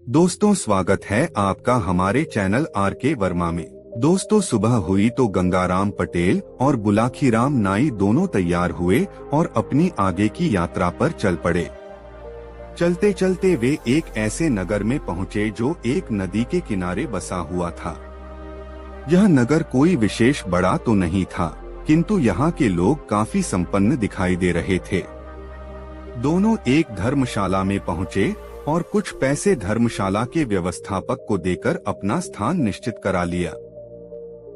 दोस्तों, स्वागत है आपका हमारे चैनल आर के वर्मा में। दोस्तों, सुबह हुई तो गंगाराम पटेल और बुलाखीराम नाई दोनों तैयार हुए और अपनी आगे की यात्रा पर चल पड़े। चलते चलते वे एक ऐसे नगर में पहुँचे जो एक नदी के किनारे बसा हुआ था। यह नगर कोई विशेष बड़ा तो नहीं था, किंतु यहाँ के लोग काफी संपन्न दिखाई दे रहे थे। दोनों एक धर्मशाला में पहुँचे और कुछ पैसे धर्मशाला के व्यवस्थापक को देकर अपना स्थान निश्चित करा लिया।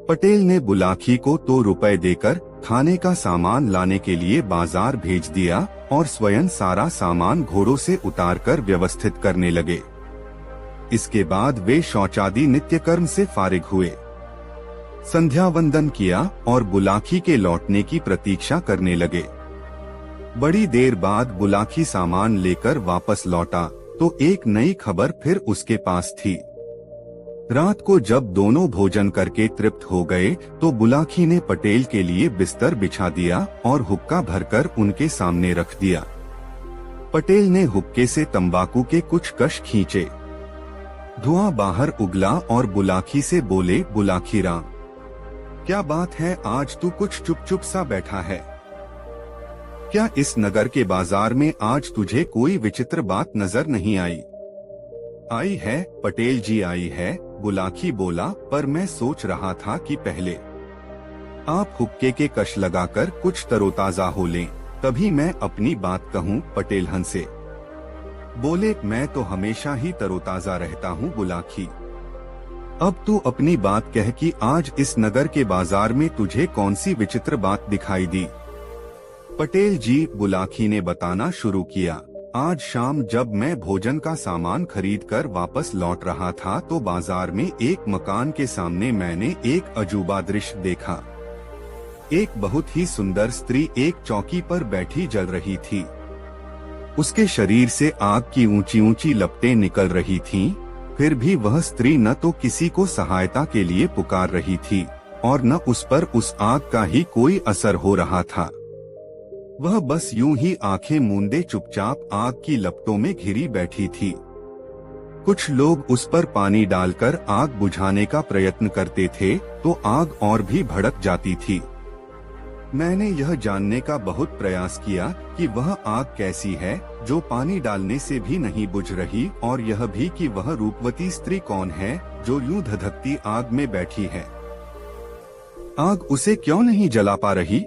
पटेल ने बुलाखी को तो रुपए देकर खाने का सामान लाने के लिए बाजार भेज दिया और स्वयं सारा सामान घोड़ों से उतारकर व्यवस्थित करने लगे। इसके बाद वे शौचादि नित्य कर्म से फारिग हुए, संध्या वंदन किया और बुलाखी के लौटने की प्रतीक्षा करने लगे। बड़ी देर बाद बुलाखी सामान लेकर वापस लौटा तो एक नई खबर फिर उसके पास थी। रात को जब दोनों भोजन करके तृप्त हो गए तो बुलाखी ने पटेल के लिए बिस्तर बिछा दिया और हुक्का भरकर उनके सामने रख दिया। पटेल ने हुक्के से तंबाकू के कुछ कश खींचे। धुआं बाहर उगला और बुलाखी से बोले, बुलाखीराम, क्या बात है, आज तू कुछ चुप चुप सा बैठा है? क्या इस नगर के बाजार में आज तुझे कोई विचित्र बात नजर नहीं आई? आई है पटेल जी, आई है, बुलाखी बोला, पर मैं सोच रहा था कि पहले आप हुक्के के कश लगाकर कुछ तरोताजा हो लें, तभी मैं अपनी बात कहूँ। पटेल हंसे बोले, मैं तो हमेशा ही तरोताजा रहता हूँ बुलाखी। अब तू अपनी बात कह कि आज इस नगर के बाजार में तुझे कौन सी विचित्र बात दिखाई दी? पटेल जी, बुलाखी ने बताना शुरू किया, आज शाम जब मैं भोजन का सामान खरीदकर वापस लौट रहा था तो बाजार में एक मकान के सामने मैंने एक अजूबा दृश्य देखा। एक बहुत ही सुंदर स्त्री एक चौकी पर बैठी जल रही थी। उसके शरीर से आग की ऊंची ऊंची लपटें निकल रही थीं, फिर भी वह स्त्री न तो किसी को सहायता के लिए पुकार रही थी और न उस पर उस आग का ही कोई असर हो रहा था। वह बस यूं ही आंखें मूंदे चुपचाप आग की लपटों में घिरी बैठी थी। कुछ लोग उस पर पानी डालकर आग बुझाने का प्रयत्न करते थे तो आग और भी भड़क जाती थी। मैंने यह जानने का बहुत प्रयास किया कि वह आग कैसी है जो पानी डालने से भी नहीं बुझ रही, और यह भी कि वह रूपवती स्त्री कौन है जो यूं धधकती आग में बैठी है। आग उसे क्यों नहीं जला पा रही?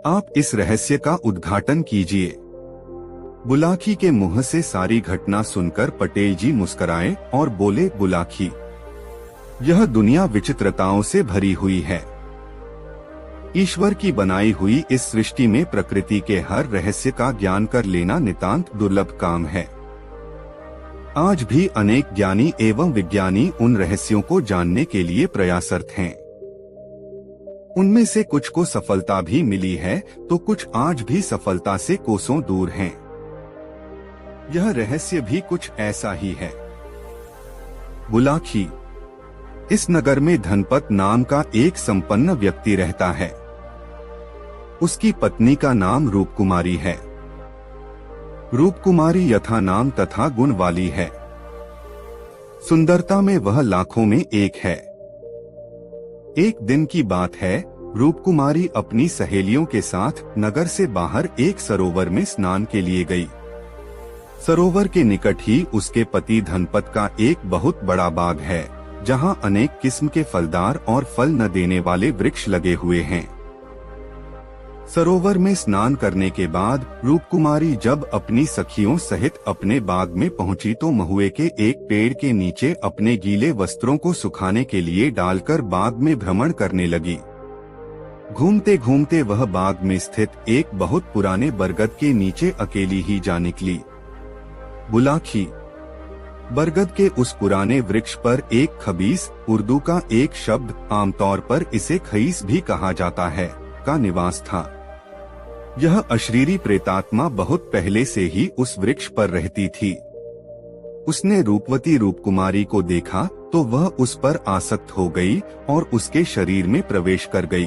आप इस रहस्य का उद्घाटन कीजिए। बुलाखी के मुंह से सारी घटना सुनकर पटेल जी मुस्कुराए और बोले, बुलाखी, यह दुनिया विचित्रताओं से भरी हुई है। ईश्वर की बनाई हुई इस सृष्टि में प्रकृति के हर रहस्य का ज्ञान कर लेना नितांत दुर्लभ काम है। आज भी अनेक ज्ञानी एवं विज्ञानी उन रहस्यों को जानने के लिए प्रयासरत हैं। उनमें से कुछ को सफलता भी मिली है तो कुछ आज भी सफलता से कोसों दूर हैं। यह रहस्य भी कुछ ऐसा ही है। बुलाखी, इस नगर में धनपत नाम का एक संपन्न व्यक्ति रहता है। उसकी पत्नी का नाम रूपकुमारी है। रूपकुमारी यथा नाम तथा गुण वाली है। सुंदरता में वह लाखों में एक है। एक दिन की बात है, रूपकुमारी अपनी सहेलियों के साथ नगर से बाहर एक सरोवर में स्नान के लिए गई। सरोवर के निकट ही उसके पति धनपत का एक बहुत बड़ा बाग है, जहां अनेक किस्म के फलदार और फल न देने वाले वृक्ष लगे हुए हैं। सरोवर में स्नान करने के बाद रूपकुमारी जब अपनी सखियों सहित अपने बाग में पहुंची तो महुए के एक पेड़ के नीचे अपने गीले वस्त्रों को सुखाने के लिए डालकर बाग में भ्रमण करने लगी। घूमते घूमते वह बाग में स्थित एक बहुत पुराने बरगद के नीचे अकेली ही जा निकली। बुलाखी, बरगद के उस पुराने वृक्ष पर एक खबीस, उर्दू का एक शब्द, आमतौर पर इसे खईस भी कहा जाता है, का निवास था। यह अशरीरी प्रेतात्मा बहुत पहले से ही उस वृक्ष पर रहती थी। उसने रूपवती रूपकुमारी को देखा तो वह उस पर आसक्त हो गई और उसके शरीर में प्रवेश कर गई।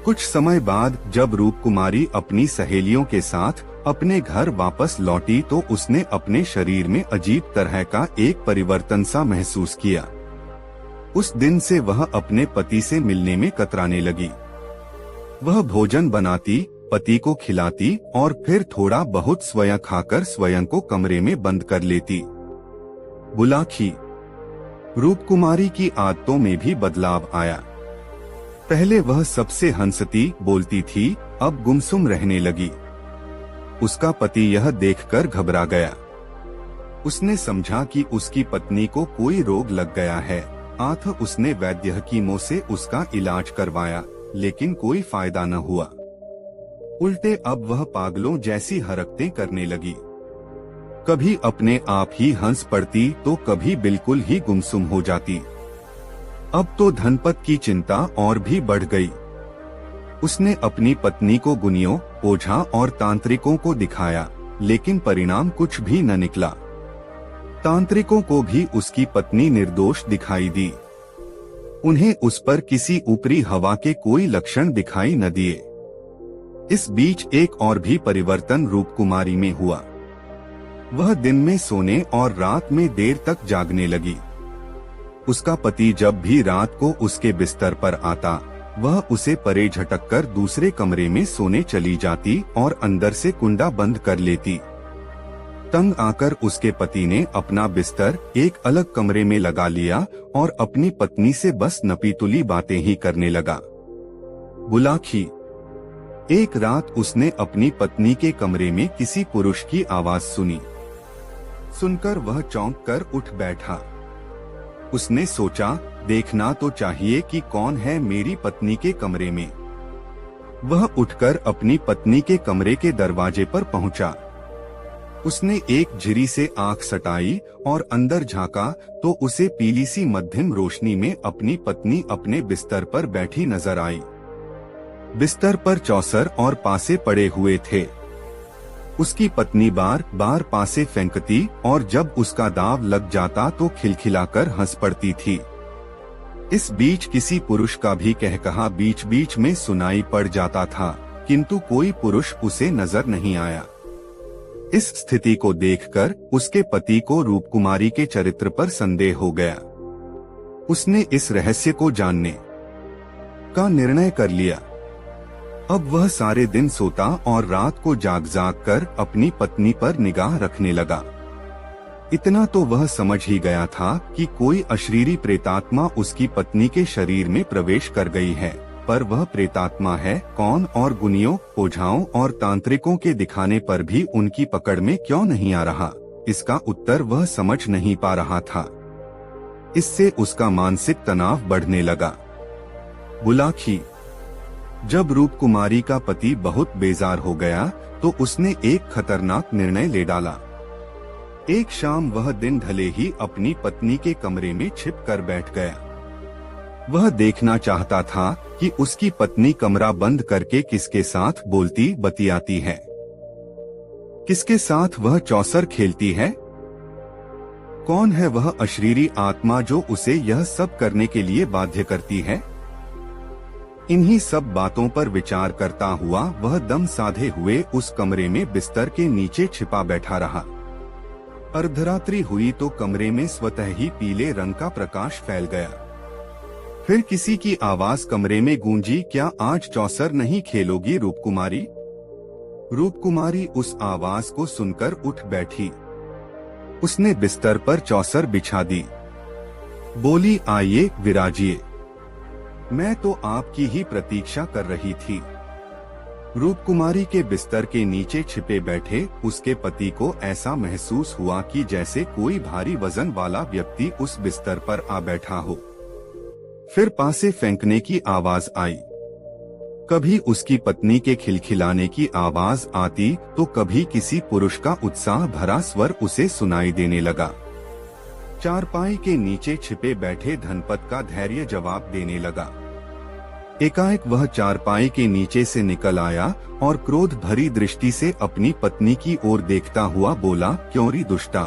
कुछ समय बाद जब रूपकुमारी अपनी सहेलियों के साथ अपने घर वापस लौटी तो उसने अपने शरीर में अजीब तरह का एक परिवर्तन सा महसूस किया। उस दिन से वह अपने पति से मिलने में कतराने लगी। वह भोजन बनाती, पति को खिलाती और फिर थोड़ा बहुत स्वयं खाकर स्वयं को कमरे में बंद कर लेती। बुलाखी। रूपकुमारी की आदतों में भी बदलाव आया। पहले वह सबसे हंसती बोलती थी, अब गुमसुम रहने लगी। उसका पति यह देखकर घबरा गया। उसने समझा कि उसकी पत्नी को कोई रोग लग गया है। उसने वैद्य हकीमों से उसका इलाज करवाया, लेकिन कोई फायदा न हुआ। उल्टे अब वह पागलों जैसी हरकतें करने लगी। कभी अपने आप ही हंस पड़ती तो कभी बिल्कुल ही गुमसुम हो जाती। अब तो धनपत की चिंता और भी बढ़ गई। उसने अपनी पत्नी को गुनियों, ओझा और तांत्रिकों को दिखाया, लेकिन परिणाम कुछ भी न निकला। तांत्रिकों को भी उसकी पत्नी निर्दोष दिखाई दी। उन्हें उस पर किसी ऊपरी हवा के कोई लक्षण दिखाई न दिए। इस बीच एक और भी परिवर्तन रूपकुमारी में हुआ। वह दिन में सोने और रात में देर तक जागने लगी। उसका पति जब भी रात को उसके बिस्तर पर आता, वह उसे परे झटककर दूसरे कमरे में सोने चली जाती और अंदर से कुंडा बंद कर लेती। तंग आकर उसके पति ने अपना बिस्तर एक अलग कमरे में लगा लिया और अपनी पत्नी से बस नपीतुली बातें ही करने लगा। बुलाखी। एक रात उसने अपनी पत्नी के कमरे में किसी पुरुष की आवाज सुनी। सुनकर वह चौंक कर उठ बैठा। उसने सोचा, देखना तो चाहिए कि कौन है मेरी पत्नी के कमरे में। वह उठकर अपनी पत्नी के कमरे के दरवाजे पर पहुंचा। उसने एक झिरी से आंख सटाई और अंदर झांका तो उसे पीली सी मध्यम रोशनी में अपनी पत्नी अपने बिस्तर पर बैठी नजर आई। बिस्तर पर चौसर और पासे पड़े हुए थे। उसकी पत्नी बार बार पासे फेंकती और जब उसका दाव लग जाता तो खिलखिलाकर हंस पड़ती थी। इस बीच किसी पुरुष का भी कहकहा बीच बीच में सुनाई पड़ जाता था, किंतु कोई पुरुष उसे नजर नहीं आया। इस स्थिति को देखकर उसके पति को रूपकुमारी के चरित्र पर संदेह हो गया। उसने इस रहस्य को जानने का निर्णय कर लिया। अब वह सारे दिन सोता और रात को जाग जाग कर अपनी पत्नी पर निगाह रखने लगा। इतना तो वह समझ ही गया था कि कोई अशरीरी प्रेतात्मा उसकी पत्नी के शरीर में प्रवेश कर गई है, पर वह प्रेतात्मा है कौन और गुनियों, ओझाओं और तांत्रिकों के दिखाने पर भी उनकी पकड़ में क्यों नहीं आ रहा, इसका उत्तर वह समझ नहीं पा रहा था। इससे उसका मानसिक तनाव बढ़ने लगा। बुलाखी। जब रूपकुमारी का पति बहुत बेजार हो गया तो उसने एक खतरनाक निर्णय ले डाला। एक शाम वह दिन ढले ही अपनी पत्नी के कमरे में छिप कर बैठ गया। वह देखना चाहता था कि उसकी पत्नी कमरा बंद करके किसके साथ बोलती बतियाती है, किसके साथ वह चौसर खेलती है, कौन है वह अशरीरी आत्मा जो उसे यह सब करने के लिए बाध्य करती है। इन्हीं सब बातों पर विचार करता हुआ वह दम साधे हुए उस कमरे में बिस्तर के नीचे छिपा बैठा रहा। अर्धरात्रि हुई तो कमरे में स्वतः ही पीले रंग का प्रकाश फैल गया। फिर किसी की आवाज कमरे में गूंजी, क्या आज चौसर नहीं खेलोगी रूपकुमारी? रूपकुमारी उस आवाज को सुनकर उठ बैठी। उसने बिस्तर पर चौसर बिछा दी। बोली, आइए विराजिए, मैं तो आपकी ही प्रतीक्षा कर रही थी। रूपकुमारी के बिस्तर के नीचे छिपे बैठे उसके पति को ऐसा महसूस हुआ कि जैसे कोई भारी वजन वाला व्यक्ति उस बिस्तर पर आ बैठा हो। फिर पासे फेंकने की आवाज आई। कभी उसकी पत्नी के खिलखिलाने की आवाज आती तो कभी किसी पुरुष का उत्साह भरा स्वर उसे सुनाई देने लगा। चारपाई के नीचे छिपे बैठे धनपत का धैर्य जवाब देने लगा। एकाएक वह चारपाई के नीचे से निकल आया और क्रोध भरी दृष्टि से अपनी पत्नी की ओर देखता हुआ बोला, क्यों री दुष्टा,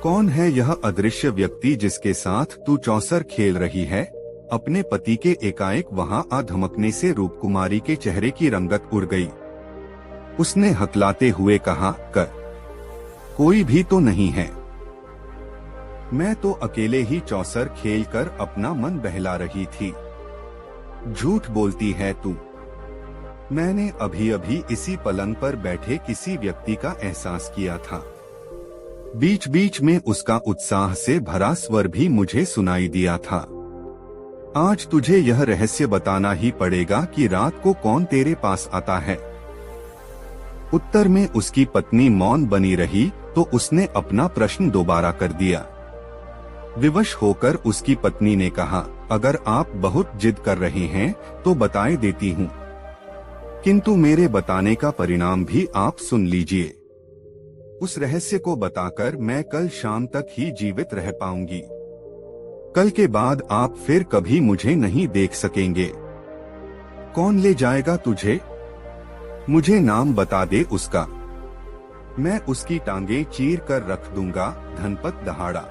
कौन है यह अदृश्य व्यक्ति जिसके साथ तू चौसर खेल रही है? अपने पति के एकाएक वहां आ धमकने से रूपकुमारी के चेहरे की रंगत उड़ गई। उसने हकलाते हुए कहा, कर कोई भी तो नहीं है। मैं तो अकेले ही चौसर खेलकर अपना मन बहला रही थी। झूठ बोलती है तू। मैंने अभी अभी इसी पलंग पर बैठे किसी व्यक्ति का एहसास किया था। बीच बीच में उसका उत्साह से भरा स्वर भी मुझे सुनाई दिया था। आज तुझे यह रहस्य बताना ही पड़ेगा कि रात को कौन तेरे पास आता है। उत्तर में उसकी पत्नी मौन बनी रही तो उसने अपना प्रश्न दोबारा कर दिया। विवश होकर उसकी पत्नी ने कहा, अगर आप बहुत जिद कर रहे हैं तो बताए देती हूँ, किंतु मेरे बताने का परिणाम भी आप सुन लीजिए। उस रहस्य को बताकर मैं कल शाम तक ही जीवित रह पाऊंगी। कल के बाद आप फिर कभी मुझे नहीं देख सकेंगे। कौन ले जाएगा तुझे? मुझे नाम बता दे उसका। मैं उसकी टांगे चीर कर रख दूंगा। धनपत दहाड़ा।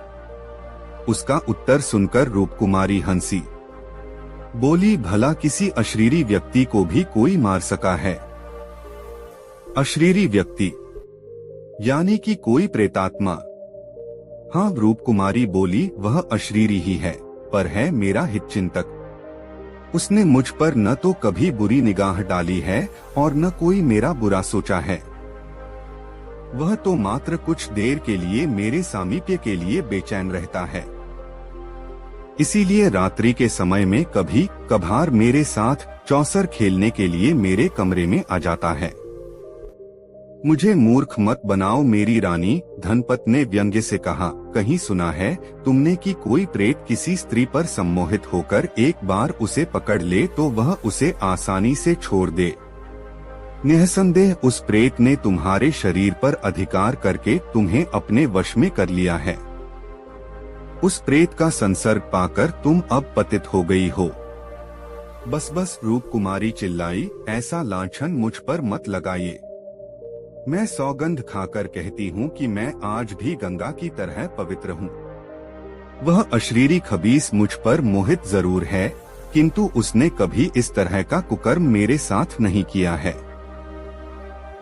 उसका उत्तर सुनकर रूपकुमारी हंसी। बोली, भला किसी अशरीरी व्यक्ति को भी कोई मार सका है? अशरीरी व्यक्ति यानी कि कोई प्रेतात्मा? हाँ, रूपकुमारी बोली, वह अशरीरी ही है, पर है मेरा हितचिंतक। उसने मुझ पर न तो कभी बुरी निगाह डाली है और न कोई मेरा बुरा सोचा है। वह तो मात्र कुछ देर के लिए मेरे सामीप्य के लिए बेचैन रहता है। इसीलिए रात्रि के समय में कभी कभार मेरे साथ चौसर खेलने के लिए मेरे कमरे में आ जाता है। मुझे मूर्ख मत बनाओ मेरी रानी, धनपत ने व्यंग्य से कहा। कहीं सुना है तुमने कि कोई प्रेत किसी स्त्री पर सम्मोहित होकर एक बार उसे पकड़ ले तो वह उसे आसानी से छोड़ दे। निःसंदेह उस प्रेत ने तुम्हारे शरीर पर अधिकार करके तुम्हें अपने वश में कर लिया है। उस प्रेत का संसर्ग पाकर तुम अब पतित हो गई हो। बस बस, रूपकुमारी चिल्लाई, ऐसा लांछन मुझ पर मत लगाइए। मैं सौगंध खाकर कहती हूँ कि मैं आज भी गंगा की तरह पवित्र हूँ। वह अशरीरी खबीस मुझ पर मोहित जरूर है, किंतु उसने कभी इस तरह का कुकर्म मेरे साथ नहीं किया है।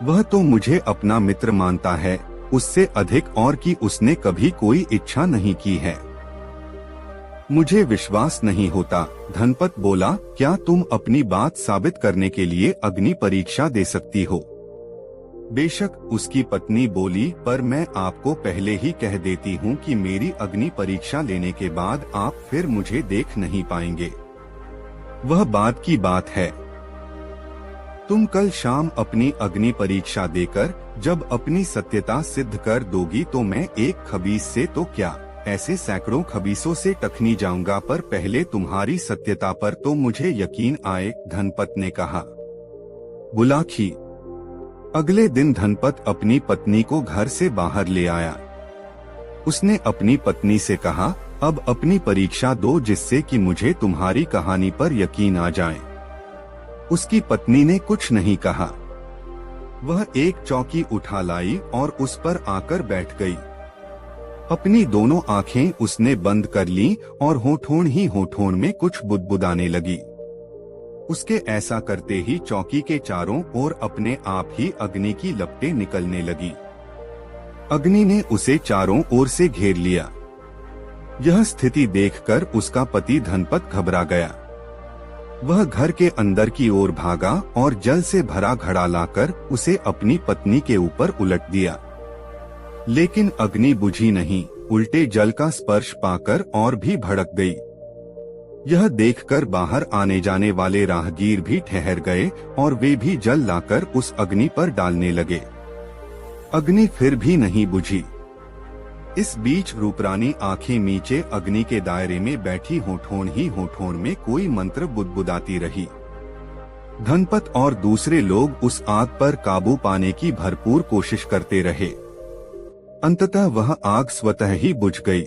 वह तो मुझे अपना मित्र मानता है, उससे अधिक और की उसने कभी कोई इच्छा नहीं की है। मुझे विश्वास नहीं होता। धनपत बोला, क्या तुम अपनी बात साबित करने के लिए अग्नि परीक्षा दे सकती हो? बेशक, उसकी पत्नी बोली, पर मैं आपको पहले ही कह देती हूँ कि मेरी अग्नि परीक्षा लेने के बाद आप फिर मुझे देख नहीं पाएंगे। वह बात की बात है। तुम कल शाम अपनी अग्नि परीक्षा देकर जब अपनी सत्यता सिद्ध कर दोगी तो मैं एक खबीस से तो क्या, ऐसे सैकड़ों खबीसों से टखनी जाऊंगा, पर पहले तुम्हारी सत्यता पर तो मुझे यकीन आए। धनपत ने कहा। बुलाखी। अगले दिन धनपत अपनी पत्नी को घर से बाहर ले आया। उसने अपनी पत्नी से कहा, अब अपनी परीक्षा दो जिससे कि मुझे तुम्हारी कहानी पर यकीन आ जाए। उसकी पत्नी ने कुछ नहीं कहा। वह एक चौकी उठा लाई और उस पर आकर बैठ गई। अपनी दोनों आंखें उसने बंद कर लीं और होठों ही होठों में कुछ बुदबुदाने लगी। उसके ऐसा करते ही चौकी के चारों ओर अपने आप ही अग्नि की लपटें निकलने लगी। अग्नि ने उसे चारों ओर से घेर लिया। यह स्थिति देखकर उसका पति धनपत घबरा गया। वह घर के अंदर की ओर भागा और जल से भरा घड़ा लाकर उसे अपनी पत्नी के ऊपर उलट दिया। लेकिन अग्नि बुझी नहीं, उल्टे जल का स्पर्श पाकर और भी भड़क गई। यह देखकर बाहर आने जाने वाले राहगीर भी ठहर गए और वे भी जल लाकर उस अग्नि पर डालने लगे। अग्नि फिर भी नहीं बुझी। इस बीच रूपरानी आंखें नीचे अग्नि के दायरे में बैठी होठों ही होठों में कोई मंत्र बुदबुदाती रही। धनपत और दूसरे लोग उस आग पर काबू पाने की भरपूर कोशिश करते रहे। अंततः वह आग स्वतः ही बुझ गई।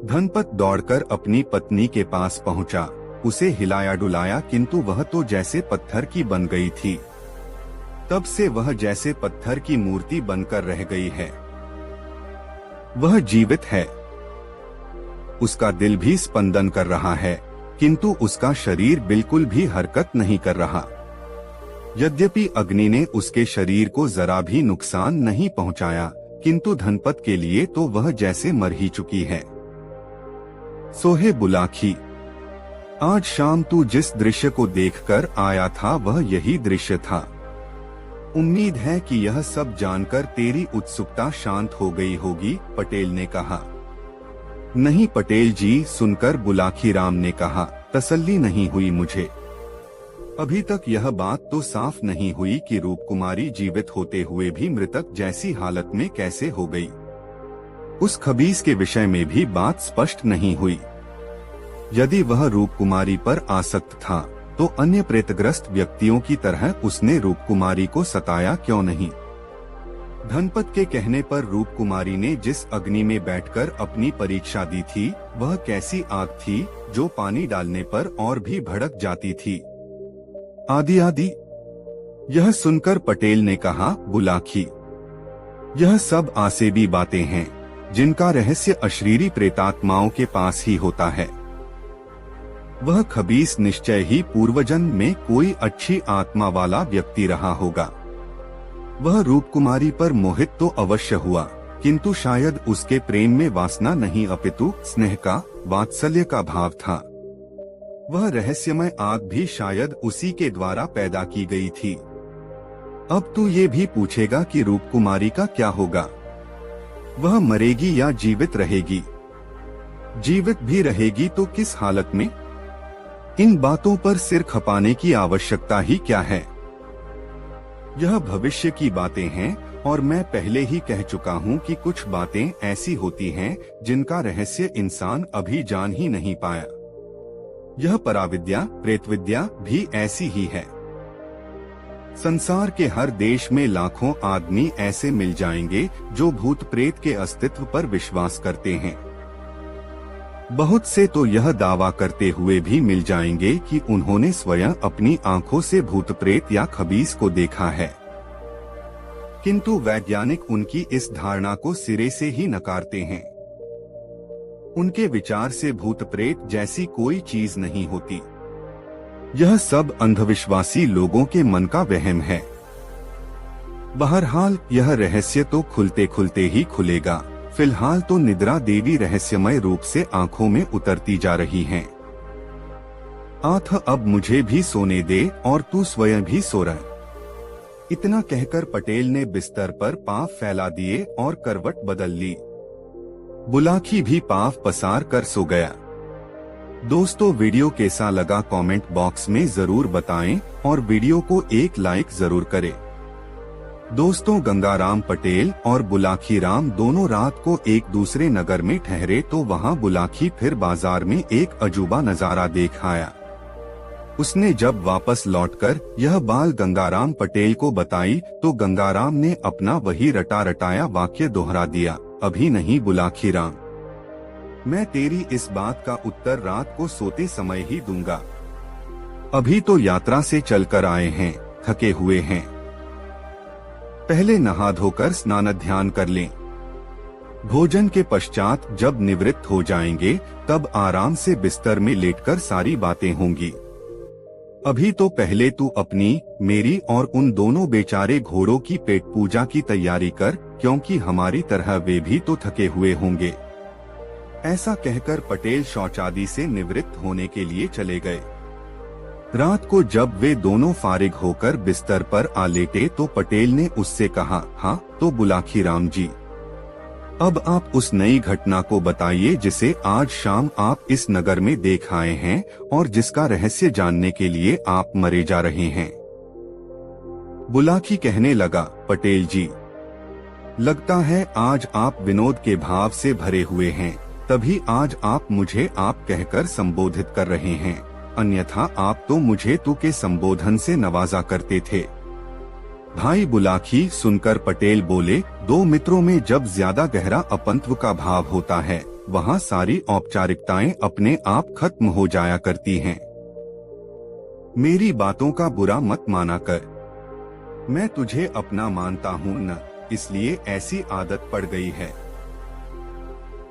धनपत दौड़कर अपनी पत्नी के पास पहुंचा, उसे हिलाया डुलाया, किंतु वह तो जैसे पत्थर की बन गई थी। तब से वह जैसे पत्थर की मूर्ति बनकर रह गई है। वह जीवित है। उसका दिल भी स्पंदन कर रहा है, किंतु उसका शरीर बिल्कुल भी हरकत नहीं कर रहा। यद्यपि अग्नि ने उसके शरीर को जरा भी नुकसान नहीं पहुंचाया, किंतु धनपत के लिए तो वह जैसे मर ही चुकी है। सोहे बुलाखी, आज शाम तू जिस दृश्य को देखकर आया था वह यही दृश्य था। उम्मीद है कि यह सब जानकर तेरी उत्सुकता शांत हो गई होगी, पटेल ने कहा। नहीं पटेल जी, सुनकर बुलाखी राम ने कहा, तसल्ली नहीं हुई मुझे। अभी तक यह बात तो साफ नहीं हुई कि रूपकुमारी जीवित होते हुए भी मृतक जैसी हालत में कैसे हो गई। उस खबीस के विषय में भी बात स्पष्ट नहीं हुई। यदि वह रूपकुमारी पर आसक्त था तो अन्य प्रेतग्रस्त व्यक्तियों की तरह उसने रूपकुमारी को सताया क्यों नहीं। धनपत के कहने पर रूपकुमारी ने जिस अग्नि में बैठकर अपनी परीक्षा दी थी वह कैसी आग थी जो पानी डालने पर और भी भड़क जाती थी। आदि आदि। यह सुनकर पटेल ने कहा, बुलाखी, यह सब आसेबी बातें हैं जिनका रहस्य अशरीरी प्रेतात्माओं के पास ही होता है। वह खबीस निश्चय ही पूर्वजन्म में कोई अच्छी आत्मा वाला व्यक्ति रहा होगा। वह रूपकुमारी पर मोहित तो अवश्य हुआ, किंतु शायद उसके प्रेम में वासना नहीं अपितु स्नेह का, वात्सल्य का भाव था। वह रहस्यमय आग भी शायद उसी के द्वारा पैदा की गई थी। अब तू ये भी पूछेगा कि रूपकुमारी का क्या होगा, वह मरेगी या जीवित रहेगी? जीवित भी रहेगी तो किस हालत में? इन बातों पर सिर खपाने की आवश्यकता ही क्या है? यह भविष्य की बातें हैं और मैं पहले ही कह चुका हूँ कि कुछ बातें ऐसी होती हैं जिनका रहस्य इंसान अभी जान ही नहीं पाया। यह पराविद्या, प्रेतविद्या भी ऐसी ही है। संसार के हर देश में लाखों आदमी ऐसे मिल जाएंगे जो भूत प्रेत के अस्तित्व पर विश्वास करते हैं। बहुत से तो यह दावा करते हुए भी मिल जाएंगे कि उन्होंने स्वयं अपनी आंखों से भूत प्रेत या खबीस को देखा है, किंतु वैज्ञानिक उनकी इस धारणा को सिरे से ही नकारते हैं। उनके विचार से भूत प्रेत जैसी कोई चीज नहीं होती। यह सब अंधविश्वासी लोगों के मन का वहम है। बहरहाल यह रहस्य तो खुलते खुलते ही खुलेगा। फिलहाल तो निद्रा देवी रहस्यमय रूप से आंखों में उतरती जा रही हैं। आथ, अब मुझे भी सोने दे और तू स्वयं भी सो रह। इतना कहकर पटेल ने बिस्तर पर पांव फैला दिए और करवट बदल ली। बुलाखी भी पांव पसार कर सो गया। दोस्तों, वीडियो कैसा लगा कमेंट बॉक्स में जरूर बताएं और वीडियो को एक लाइक जरूर करें। दोस्तों, गंगाराम पटेल और बुलाखी राम दोनों रात को एक दूसरे नगर में ठहरे तो वहां बुलाखी फिर बाजार में एक अजूबा नजारा देख आया। उसने जब वापस लौटकर यह बाल गंगाराम पटेल को बताई तो गंगाराम ने अपना वही रटा रटाया वाक्य दोहरा दिया, अभी नहीं बुलाखी राम, मैं तेरी इस बात का उत्तर रात को सोते समय ही दूंगा। अभी तो यात्रा से चलकर आए हैं, थके हुए हैं। पहले नहा धोकर स्नान ध्यान कर लें। भोजन के पश्चात जब निवृत्त हो जाएंगे तब आराम से बिस्तर में लेटकर सारी बातें होंगी। अभी तो पहले तू अपनी, मेरी और उन दोनों बेचारे घोड़ों की पेट पूजा की तैयारी कर, क्योंकि हमारी तरह वे भी तो थके हुए होंगे। ऐसा कहकर पटेल शौचादि से निवृत्त होने के लिए चले गए। रात को जब वे दोनों फारिग होकर बिस्तर पर आ लेटे तो पटेल ने उससे कहा, हाँ तो बुलाखी राम जी, अब आप उस नई घटना को बताइए जिसे आज शाम आप इस नगर में देख आए हैं और जिसका रहस्य जानने के लिए आप मरे जा रहे हैं। बुलाखी कहने लगा, पटेल जी, लगता है आज आप विनोद के भाव से भरे हुए हैं, तभी आज आप मुझे आप कहकर संबोधित कर रहे हैं, अन्यथा आप तो मुझे तू के संबोधन से नवाजा करते थे। भाई बुलाखी, सुनकर पटेल बोले, दो मित्रों में जब ज्यादा गहरा अपंत्व का भाव होता है वहाँ सारी औपचारिकताएं अपने आप खत्म हो जाया करती हैं। मेरी बातों का बुरा मत माना कर, मैं तुझे अपना मानता हूँ न, इसलिए ऐसी आदत पड़ गई है।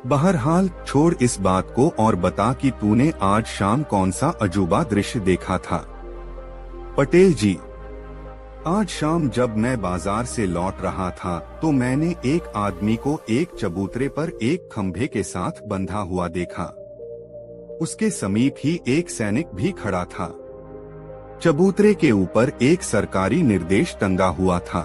बहरहाल छोड़ इस बात को और बता कि तूने आज शाम कौन सा अजूबा दृश्य देखा था। पटेल जी, आज शाम जब मैं बाजार से लौट रहा था तो मैंने एक आदमी को एक चबूतरे पर एक खंभे के साथ बंधा हुआ देखा। उसके समीप ही एक सैनिक भी खड़ा था। चबूतरे के ऊपर एक सरकारी निर्देश टंगा हुआ था,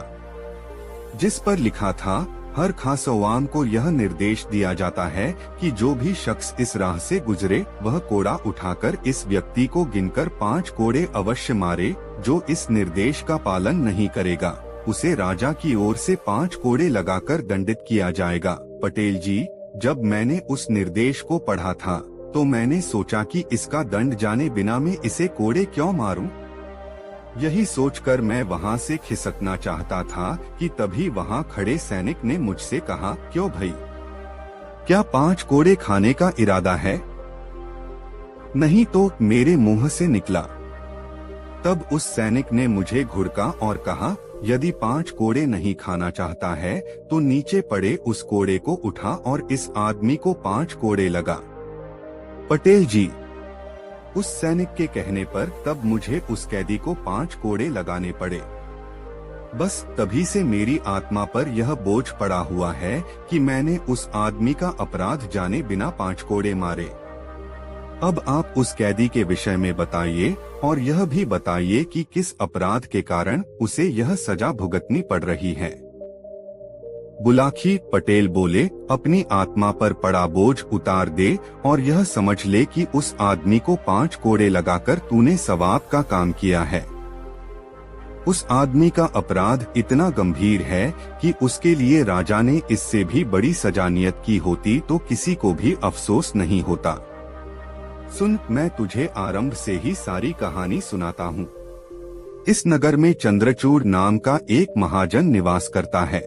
जिस पर लिखा था, हर खासवाम को यह निर्देश दिया जाता है कि जो भी शख्स इस राह से गुजरे वह कोड़ा उठाकर इस व्यक्ति को गिनकर 5 कोड़े अवश्य मारे। जो इस निर्देश का पालन नहीं करेगा उसे राजा की ओर से 5 कोड़े लगाकर दंडित किया जाएगा। पटेल जी, जब मैंने उस निर्देश को पढ़ा था तो मैंने सोचा कि इसका दंड जाने बिना मैं इसे कोड़े क्यों मारूं? यही सोचकर मैं वहां से खिसकना चाहता था कि तभी वहां खड़े सैनिक ने मुझसे कहा, क्यों भाई, क्या 5 कोड़े खाने का इरादा है? नहीं तो मेरे मुंह से निकला। तब उस सैनिक ने मुझे घुड़का और कहा, यदि 5 कोड़े नहीं खाना चाहता है तो नीचे पड़े उस कोड़े को उठा और इस आदमी को 5 कोड़े लगा। पटेल जी, उस सैनिक के कहने पर तब मुझे उस कैदी को 5 कोड़े लगाने पड़े। बस तभी से मेरी आत्मा पर यह बोझ पड़ा हुआ है कि मैंने उस आदमी का अपराध जाने बिना 5 कोड़े मारे। अब आप उस कैदी के विषय में बताइए और यह भी बताइए कि किस अपराध के कारण उसे यह सजा भुगतनी पड़ रही है। बुलाकी पटेल बोले, अपनी आत्मा पर पड़ा बोझ उतार दे और यह समझ ले कि उस आदमी को 5 कोड़े लगाकर तूने सवाब का काम किया है। उस आदमी का अपराध इतना गंभीर है कि उसके लिए राजा ने इससे भी बड़ी सजा नियत की होती तो किसी को भी अफसोस नहीं होता। सुन, मैं तुझे आरंभ से ही सारी कहानी सुनाता हूँ। इस नगर में चंद्रचूड़ नाम का एक महाजन निवास करता है।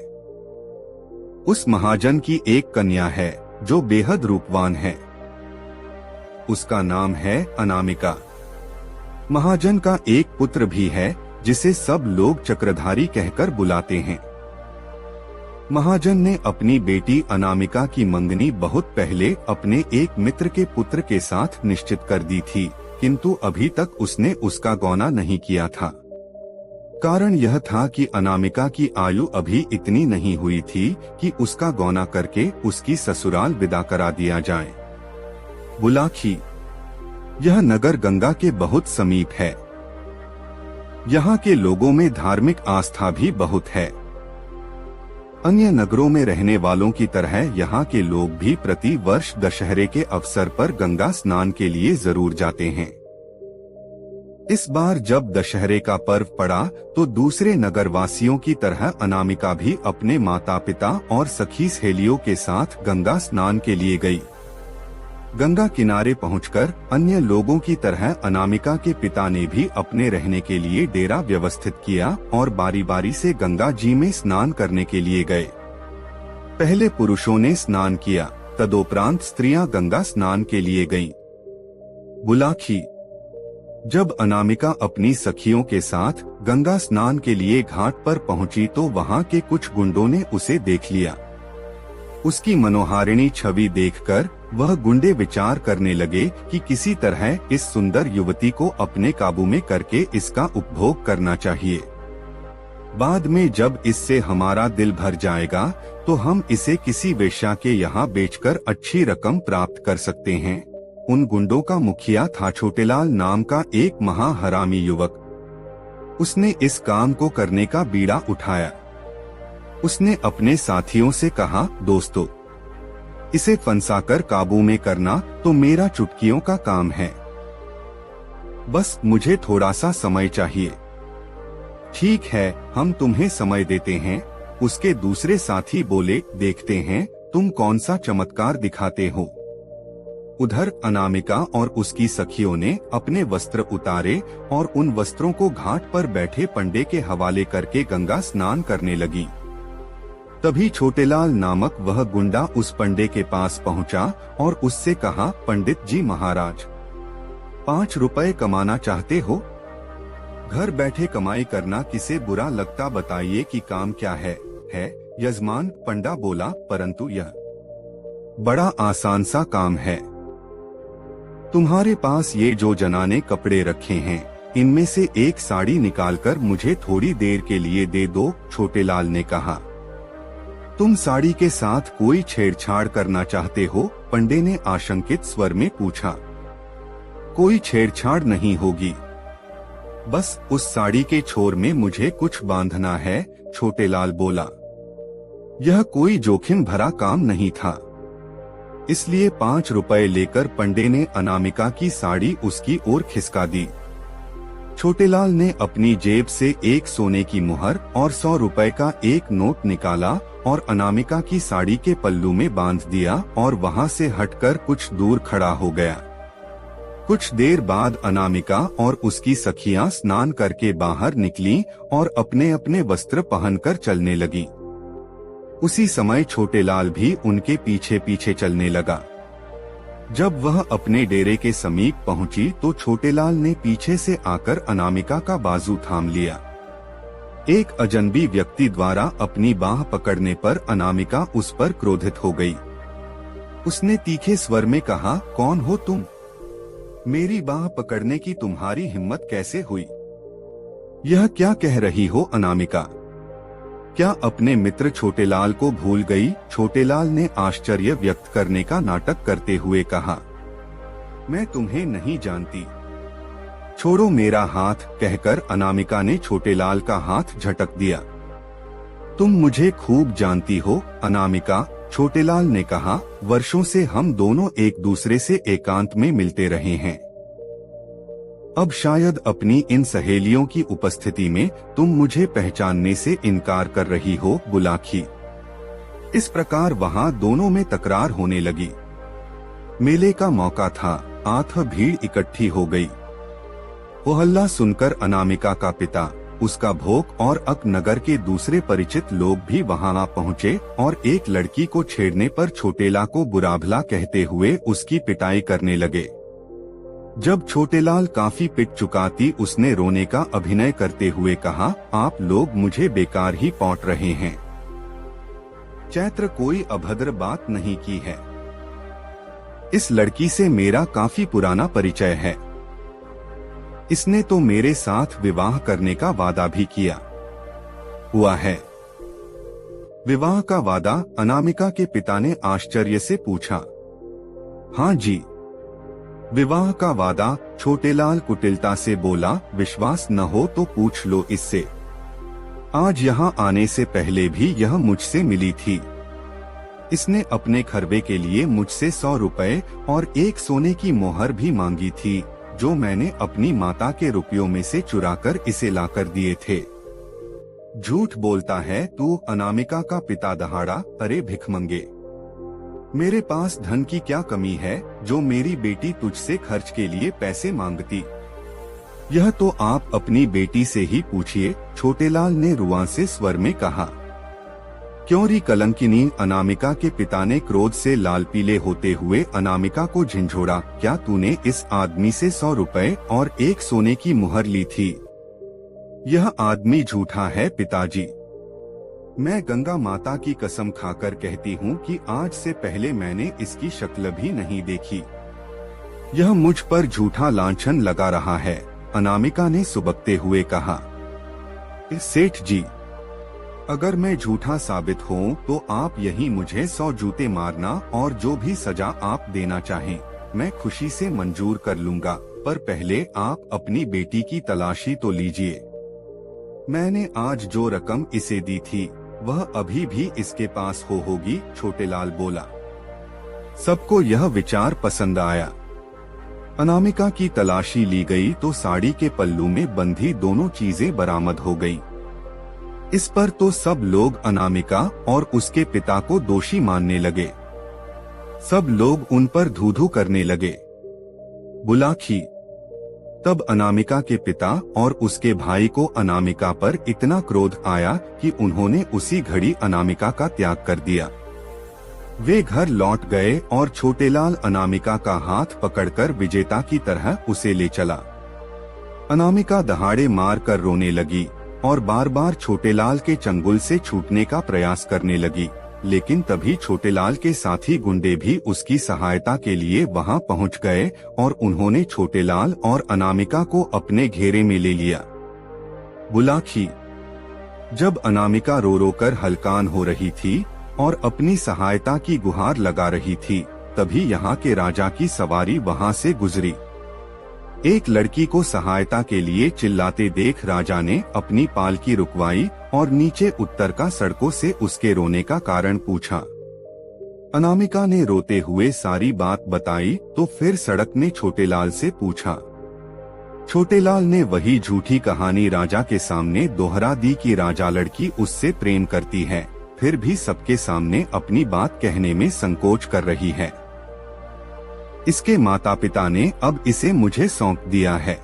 उस महाजन की एक कन्या है जो बेहद रूपवान है। उसका नाम है अनामिका। महाजन का एक पुत्र भी है जिसे सब लोग चक्रधारी कहकर बुलाते हैं। महाजन ने अपनी बेटी अनामिका की मंगनी बहुत पहले अपने एक मित्र के पुत्र के साथ निश्चित कर दी थी, किंतु अभी तक उसने उसका गौना नहीं किया था। कारण यह था कि अनामिका की आयु अभी इतनी नहीं हुई थी कि उसका गौना करके उसकी ससुराल विदा करा दिया जाए। बुलाकी, यह नगर गंगा के बहुत समीप है। यहाँ के लोगों में धार्मिक आस्था भी बहुत है। अन्य नगरों में रहने वालों की तरह यहाँ के लोग भी प्रति वर्ष दशहरे के अवसर पर गंगा स्नान के लिए जरूर जाते हैं। इस बार जब दशहरे का पर्व पड़ा तो दूसरे नगरवासियों की तरह अनामिका भी अपने माता पिता और सखी सहेलियों के साथ गंगा स्नान के लिए गई। गंगा किनारे पहुंचकर अन्य लोगों की तरह अनामिका के पिता ने भी अपने रहने के लिए डेरा व्यवस्थित किया और बारी बारी से गंगा जी में स्नान करने के लिए गए। पहले पुरुषों ने स्नान किया, तदोपरांत स्त्रियां गंगा स्नान के लिए गईं। बुलाकी, जब अनामिका अपनी सखियों के साथ गंगा स्नान के लिए घाट पर पहुंची तो वहां के कुछ गुंडों ने उसे देख लिया। उसकी मनोहारिणी छवि देखकर वह गुंडे विचार करने लगे कि किसी तरह इस सुंदर युवती को अपने काबू में करके इसका उपभोग करना चाहिए। बाद में जब इससे हमारा दिल भर जाएगा तो हम इसे किसी वेश्या के यहाँ बेचकर अच्छी रकम प्राप्त कर सकते हैं। उन गुंडों का मुखिया था छोटेलाल नाम का एक महाहरामी युवक। उसने इस काम को करने का बीड़ा उठाया। उसने अपने साथियों से कहा, दोस्तों, इसे फंसाकर काबू में करना तो मेरा चुटकियों का काम है। बस मुझे थोड़ा सा समय चाहिए। ठीक है, हम तुम्हें समय देते हैं। उसके दूसरे साथी बोले, देखते हैं तुम कौन सा चमत्कार दिखाते हो। उधर अनामिका और उसकी सखियों ने अपने वस्त्र उतारे और उन वस्त्रों को घाट पर बैठे पंडे के हवाले करके गंगा स्नान करने लगी। तभी छोटेलाल नामक वह गुंडा उस पंडे के पास पहुंचा और उससे कहा, पंडित जी महाराज, 5 रुपए कमाना चाहते हो? घर बैठे कमाई करना किसे बुरा लगता, बताइए कि काम क्या है? यजमान, पंडा बोला, परंतु यह बड़ा आसान सा काम है। तुम्हारे पास ये जो जनाने कपड़े रखे हैं इनमें से एक साड़ी निकालकर मुझे थोड़ी देर के लिए दे दो, छोटेलाल ने कहा। तुम साड़ी के साथ कोई छेड़छाड़ करना चाहते हो? पंडे ने आशंकित स्वर में पूछा। कोई छेड़छाड़ नहीं होगी, बस उस साड़ी के छोर में मुझे कुछ बांधना है, छोटेलाल बोला। यह कोई जोखिम भरा काम नहीं था, इसलिए 5 रुपए लेकर पंडे ने अनामिका की साड़ी उसकी ओर खिसका दी। छोटेलाल ने अपनी जेब से एक सोने की मुहर और 100 रुपए का एक नोट निकाला और अनामिका की साड़ी के पल्लू में बांध दिया और वहां से हटकर कुछ दूर खड़ा हो गया। कुछ देर बाद अनामिका और उसकी सखियां स्नान करके बाहर निकलीं और अपने अपने वस्त्र पहनकर चलने लगीं। उसी समय छोटेलाल भी उनके पीछे पीछे चलने लगा। जब वह अपने डेरे के समीप पहुंची तो छोटेलाल ने पीछे से आकर अनामिका का बाजू थाम लिया। एक अजनबी व्यक्ति द्वारा अपनी बाह पकड़ने पर अनामिका उस पर क्रोधित हो गई। उसने तीखे स्वर में कहा, कौन हो तुम? मेरी बाह पकड़ने की तुम्हारी हिम्मत कैसे हुई? यह क्या कह रही हो अनामिका? क्या अपने मित्र छोटेलाल को भूल गई? छोटेलाल ने आश्चर्य व्यक्त करने का नाटक करते हुए कहा। मैं तुम्हें नहीं जानती, छोड़ो मेरा हाथ, कहकर अनामिका ने छोटेलाल का हाथ झटक दिया। तुम मुझे खूब जानती हो अनामिका, छोटेलाल ने कहा। वर्षों से हम दोनों एक दूसरे से एकांत में मिलते रहे हैं। अब शायद अपनी इन सहेलियों की उपस्थिति में तुम मुझे पहचानने से इनकार कर रही हो, बुलाखी। इस प्रकार वहां दोनों में तकरार होने लगी। मेले का मौका था, आठ भीड़ इकट्ठी हो गई। वो हल्ला सुनकर अनामिका का पिता, उसका भोग और अक नगर के दूसरे परिचित लोग भी वहां आ पहुंचे और एक लड़की को छेड़ने पर छोटेला को बुरा भला कहते हुए उसकी पिटाई करने लगे। जब छोटेलाल काफी पिट चुका थी, उसने रोने का अभिनय करते हुए कहा, आप लोग मुझे बेकार ही पौंट रहे हैं। चैत्र कोई अभद्र बात नहीं की है। इस लड़की से मेरा काफी पुराना परिचय है। इसने तो मेरे साथ विवाह करने का वादा भी किया हुआ है। विवाह का वादा? अनामिका के पिता ने आश्चर्य से पूछा। हाँ जी, विवाह का वादा, छोटेलाल कुटिलता से बोला। विश्वास न हो तो पूछ लो इससे। आज यहाँ आने से पहले भी यह मुझसे मिली थी। इसने अपने खरबे के लिए मुझसे 100 रुपए और एक सोने की मोहर भी मांगी थी, जो मैंने अपनी माता के रुपयों में से चुराकर इसे लाकर दिए थे। झूठ बोलता है तू, अनामिका का पिता दहाड़ा। अरे भिखमंगे, मेरे पास धन की क्या कमी है जो मेरी बेटी तुझसे खर्च के लिए पैसे मांगती? यह तो आप अपनी बेटी से ही पूछिए, छोटेलाल ने रुआंसे स्वर में कहा। क्यों री कलंकिनी? अनामिका के पिता ने क्रोध से लाल पीले होते हुए अनामिका को झिंझोड़ा। क्या तूने इस आदमी से 100 रुपए और एक सोने की मुहर ली थी? यह आदमी झूठा है पिताजी। मैं गंगा माता की कसम खाकर कहती हूँ कि आज से पहले मैंने इसकी शक्ल भी नहीं देखी। यह मुझ पर झूठा लांछन लगा रहा है, अनामिका ने सुबकते हुए कहा। सेठ जी, अगर मैं झूठा साबित हूँ तो आप यही मुझे 100 जूते मारना और जो भी सजा आप देना चाहें मैं खुशी से मंजूर कर लूँगा, पर पहले आप अपनी बेटी की तलाशी तो लीजिए। मैंने आज जो रकम इसे दी थी वह अभी भी इसके पास होगी, छोटेलाल बोला। सबको यह विचार पसंद आया। अनामिका की तलाशी ली गई तो साड़ी के पल्लू में बंधी दोनों चीजें बरामद हो गईं। इस पर तो सब लोग अनामिका और उसके पिता को दोषी मानने लगे। सब लोग उन पर धू-धू करने लगे। बुलाखी। तब अनामिका के पिता और उसके भाई को अनामिका पर इतना क्रोध आया कि उन्होंने उसी घड़ी अनामिका का त्याग कर दिया। वे घर लौट गए और छोटेलाल अनामिका का हाथ पकड़कर विजेता की तरह उसे ले चला। अनामिका दहाड़े मार कर रोने लगी और बार बार छोटेलाल के चंगुल से छूटने का प्रयास करने लगी, लेकिन तभी छोटेलाल के साथी गुंडे भी उसकी सहायता के लिए वहां पहुंच गए और उन्होंने छोटेलाल और अनामिका को अपने घेरे में ले लिया। बुलाखी। जब अनामिका रो रो कर हलकान हो रही थी और अपनी सहायता की गुहार लगा रही थी, तभी यहाँ के राजा की सवारी वहाँ से गुजरी। एक लड़की को सहायता के लिए चिल्लाते देख राजा ने अपनी पालकी रुकवाई और नीचे उतर का सड़कों से उसके रोने का कारण पूछा। अनामिका ने रोते हुए सारी बात बताई तो फिर सड़क ने छोटेलाल से पूछा। छोटेलाल ने वही झूठी कहानी राजा के सामने दोहरा दी कि राजा लड़की उससे प्रेम करती है, फिर भी सबके सामने अपनी बात कहने में संकोच कर रही है। इसके माता पिता ने अब इसे मुझे सौंप दिया है।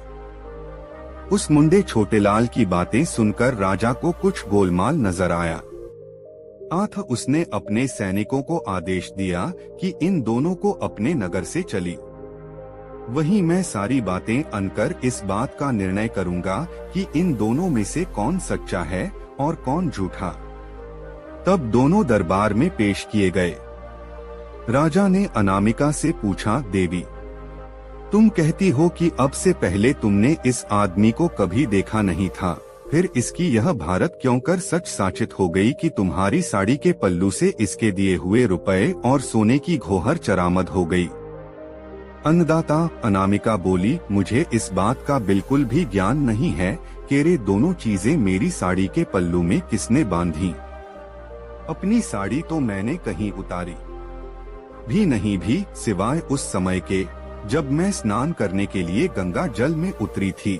उस मुंडे छोटेलाल की बातें सुनकर राजा को कुछ गोलमाल नजर आया। उसने अपने सैनिकों को आदेश दिया कि इन दोनों को अपने नगर से चली। वहीं मैं सारी बातें अनकर इस बात का निर्णय करूंगा कि इन दोनों में से कौन सच्चा है और कौन झूठा। तब दोनों दरबार में पेश किए गए। राजा ने अनामिका से पूछा, देवी, तुम कहती हो कि अब से पहले तुमने इस आदमी को कभी देखा नहीं था, फिर इसकी यह भारत क्यों कर सच साचित हो गई कि तुम्हारी साड़ी के पल्लू से इसके दिए हुए रुपए और सोने की घोहर चरामद हो गई। अन्नदाता, अनामिका बोली, मुझे इस बात का बिल्कुल भी ज्ञान नहीं है कि ये दोनों चीजें मेरी साड़ी के पल्लू में किसने बांधी। अपनी साड़ी तो मैंने कहीं उतारी भी नहीं, भी सिवाय उस समय के जब मैं स्नान करने के लिए गंगा जल में उतरी थी।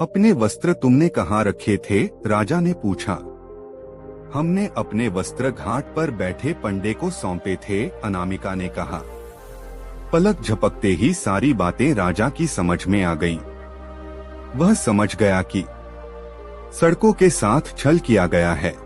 अपने वस्त्र तुमने कहाँ रखे थे? राजा ने पूछा। हमने अपने वस्त्र घाट पर बैठे पंडे को सौंपे थे, अनामिका ने कहा। पलक झपकते ही सारी बातें राजा की समझ में आ गईं। वह समझ गया कि सड़कों के साथ छल किया गया है।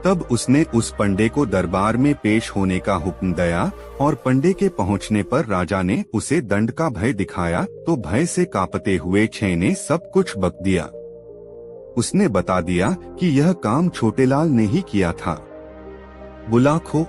तब उसने उस पंडे को दरबार में पेश होने का हुक्म दिया और पंडे के पहुंचने पर राजा ने उसे दंड का भय दिखाया तो भय से कांपते हुए छे ने सब कुछ बक दिया। उसने बता दिया कि यह काम छोटेलाल ने ही किया था। बुलाखो।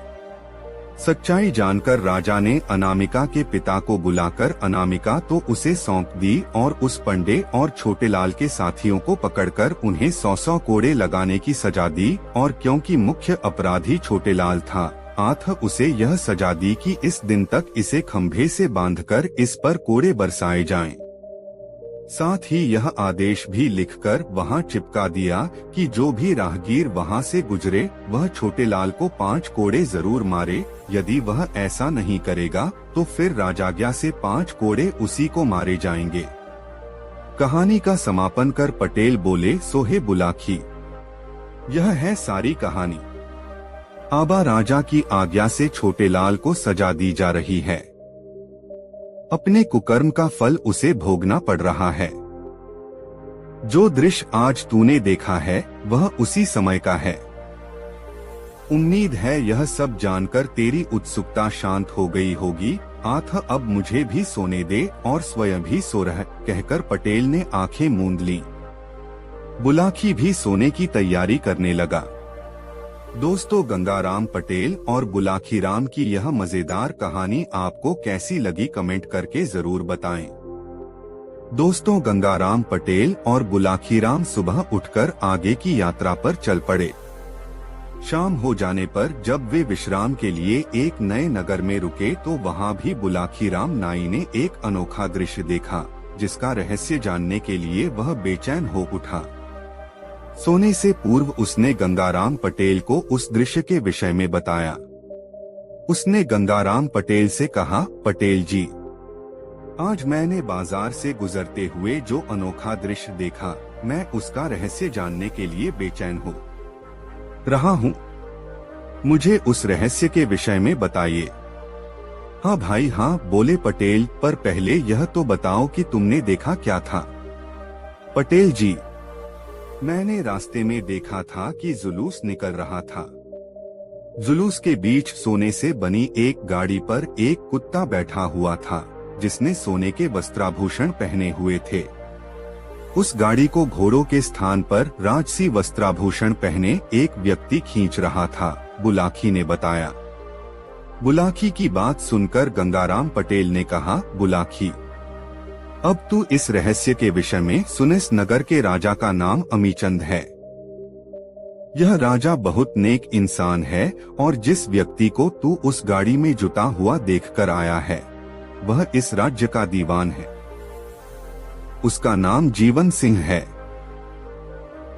सच्चाई जानकर राजा ने अनामिका के पिता को बुलाकर अनामिका तो उसे सौंप दी और उस पंडे और छोटेलाल के साथियों को पकड़कर उन्हें 100 कोड़े लगाने की सजा दी और क्योंकि मुख्य अपराधी छोटेलाल था, उसे यह सजा दी कि इस दिन तक इसे खंभे से बांधकर इस पर कोड़े बरसाए जाएं। साथ ही यह आदेश भी लिखकर वहां चिपका दिया कि जो भी राहगीर वहां से गुजरे वह छोटेलाल को 5 कोड़े जरूर मारे, यदि वह ऐसा नहीं करेगा तो फिर राजाज्ञा से 5 कोड़े उसी को मारे जाएंगे। कहानी का समापन कर पटेल बोले, सोहे बुलाखी, यह है सारी कहानी। आबा राजा की आज्ञा से छोटेलाल को सजा दी जा रही है। अपने कुकर्म का फल उसे भोगना पड़ रहा है। जो दृश्य आज तूने देखा है वह उसी समय का है। उम्मीद है यह सब जानकर तेरी उत्सुकता शांत हो गई होगी। अब मुझे भी सोने दे और स्वयं भी सो रह, कहकर पटेल ने आंखें मूंद ली। बुलाखी भी सोने की तैयारी करने लगा। दोस्तों, गंगाराम पटेल और बुलाखी राम की यह मजेदार कहानी आपको कैसी लगी कमेंट करके जरूर बताएं। दोस्तों, गंगाराम पटेल और बुलाखी राम सुबह उठकर आगे की यात्रा पर चल पड़े। शाम हो जाने पर जब वे विश्राम के लिए एक नए नगर में रुके तो वहां भी बुलाखी राम नाई ने एक अनोखा दृश्य देखा, जिसका रहस्य जानने के लिए वह बेचैन हो उठा। सोने से पूर्व उसने गंगाराम पटेल को उस दृश्य के विषय में बताया। उसने गंगाराम पटेल से कहा, पटेल जी, आज मैंने बाजार से गुजरते हुए जो अनोखा दृश्य देखा, मैं उसका रहस्य जानने के लिए बेचैन हो रहा हूँ। मुझे उस रहस्य के विषय में बताइए। हाँ भाई हाँ, बोले पटेल, पर पहले यह तो बताओ कि तुमने देखा क्या था। पटेल जी, मैंने रास्ते में देखा था कि जुलूस निकल रहा था। जुलूस के बीच सोने से बनी एक गाड़ी पर एक कुत्ता बैठा हुआ था, जिसने सोने के वस्त्राभूषण पहने हुए थे। उस गाड़ी को घोड़ों के स्थान पर राजसी वस्त्राभूषण पहने एक व्यक्ति खींच रहा था, बुलाकी ने बताया। बुलाकी की बात सुनकर गंगाराम पटेल ने कहा, बुलाकी, अब तू इस रहस्य के विषय में सुन। इस नगर के राजा का नाम अमीचंद है। यह राजा बहुत नेक इंसान है और जिस व्यक्ति को तू उस गाड़ी में जुटा हुआ देखकर आया है, वह इस राज्य का दीवान है। उसका नाम जीवन सिंह है।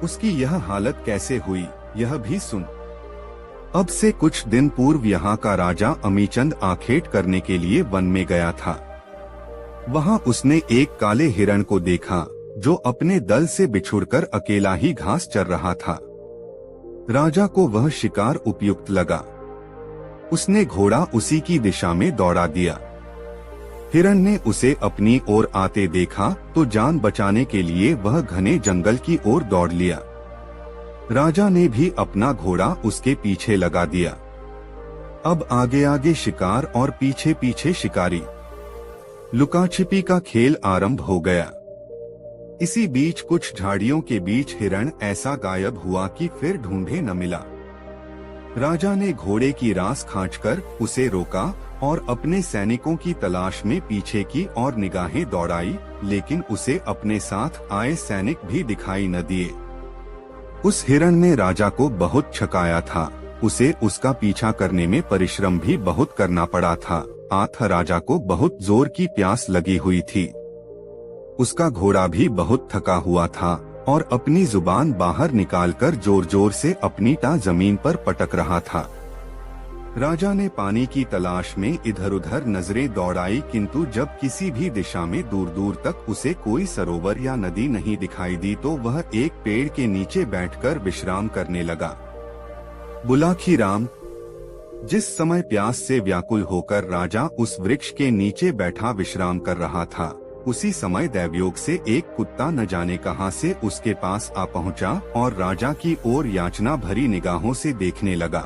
उसकी यह हालत कैसे हुई, यह भी सुन। अब से कुछ दिन पूर्व यहाँ का राजा अमीचंद आखेट करने के लिए वन में गया था। वहाँ उसने एक काले हिरण को देखा जो अपने दल से बिछुड़कर अकेला ही घास चर रहा था। राजा को वह शिकार उपयुक्त लगा। उसने घोड़ा उसी की दिशा में दौड़ा दिया। हिरण ने उसे अपनी ओर आते देखा तो जान बचाने के लिए वह घने जंगल की ओर दौड़ लिया। राजा ने भी अपना घोड़ा उसके पीछे लगा दिया। अब आगे आगे शिकार और पीछे पीछे शिकारी। लुकाछिपी का खेल आरंभ हो गया। इसी बीच कुछ झाड़ियों के बीच हिरण ऐसा गायब हुआ कि फिर ढूंढे न मिला। राजा ने घोड़े की रास खींचकर उसे रोका और अपने सैनिकों की तलाश में पीछे की और निगाहें दौड़ाई, लेकिन उसे अपने साथ आए सैनिक भी दिखाई न दिए। उस हिरण ने राजा को बहुत छकाया था। उसे उसका पीछा करने में परिश्रम भी बहुत करना पड़ा था। राजा को बहुत जोर की प्यास लगी हुई थी। उसका घोड़ा भी बहुत थका हुआ था और अपनी जुबान बाहर निकालकर जोर जोर से अपनी टांग जमीन पर पटक रहा था। राजा ने पानी की तलाश में इधर उधर नजरें दौड़ाई, किंतु जब किसी भी दिशा में दूर दूर तक उसे कोई सरोवर या नदी नहीं दिखाई दी तो वह एक पेड़ के नीचे बैठकर विश्राम करने लगा। बुलाकी राम, जिस समय प्यास से व्याकुल होकर राजा उस वृक्ष के नीचे बैठा विश्राम कर रहा था, उसी समय दैवयोग से एक कुत्ता न जाने कहां से उसके पास आ पहुंचा और राजा की ओर याचना भरी निगाहों से देखने लगा।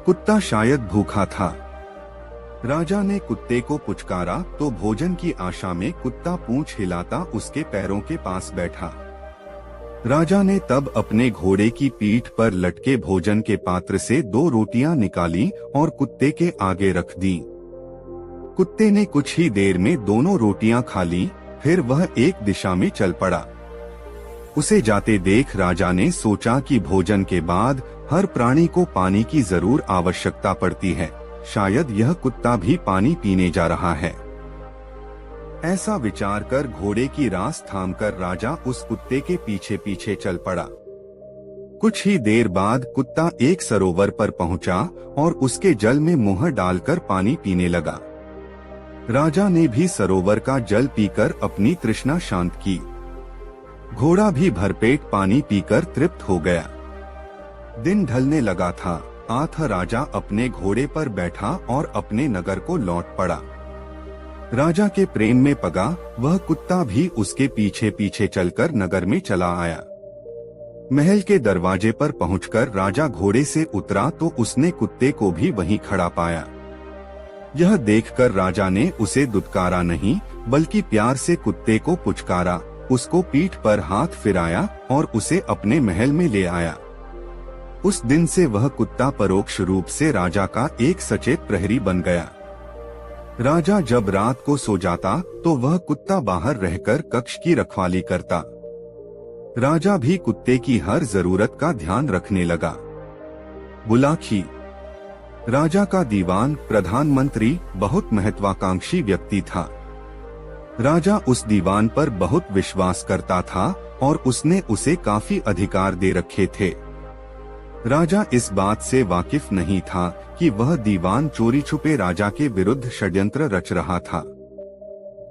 कुत्ता शायद भूखा था। राजा ने कुत्ते को पुचकारा तो भोजन की आशा में कुत्ता पूंछ हिलाता उसके पैरों के पास बैठा। राजा ने तब अपने घोड़े की पीठ पर लटके भोजन के पात्र से 2 रोटियां निकाली और कुत्ते के आगे रख दी। कुत्ते ने कुछ ही देर में दोनों रोटियां खा ली, फिर वह एक दिशा में चल पड़ा। उसे जाते देख राजा ने सोचा कि भोजन के बाद हर प्राणी को पानी की जरूर आवश्यकता पड़ती है, शायद यह कुत्ता भी पानी पीने जा रहा है। ऐसा विचार कर घोड़े की रास थामकर राजा उस कुत्ते के पीछे पीछे चल पड़ा। कुछ ही देर बाद कुत्ता एक सरोवर पर पहुंचा और उसके जल में मुंह डालकर पानी पीने लगा। राजा ने भी सरोवर का जल पीकर अपनी तृष्णा शांत की। घोड़ा भी भरपेट पानी पीकर तृप्त हो गया। दिन ढलने लगा था। राजा अपने घोड़े पर बैठा और अपने नगर को लौट पड़ा। राजा के प्रेम में पगा वह कुत्ता भी उसके पीछे पीछे चलकर नगर में चला आया। महल के दरवाजे पर पहुंचकर राजा घोड़े से उतरा तो उसने कुत्ते को भी वहीं खड़ा पाया। यह देखकर राजा ने उसे दुत्कारा नहीं, बल्कि प्यार से कुत्ते को पुचकारा, उसको पीठ पर हाथ फिराया और उसे अपने महल में ले आया। उस दिन से वह कुत्ता परोक्ष रूप से राजा का एक सचेत प्रहरी बन गया। राजा जब रात को सो जाता तो वह कुत्ता बाहर रहकर कक्ष की रखवाली करता। राजा भी कुत्ते की हर जरूरत का ध्यान रखने लगा। बुलाकी, राजा का दीवान प्रधानमंत्री बहुत महत्वाकांक्षी व्यक्ति था। राजा उस दीवान पर बहुत विश्वास करता था और उसने उसे काफी अधिकार दे रखे थे। राजा इस बात से वाकिफ नहीं था कि वह दीवान चोरी छुपे राजा के विरुद्ध षड्यंत्र रच रहा था।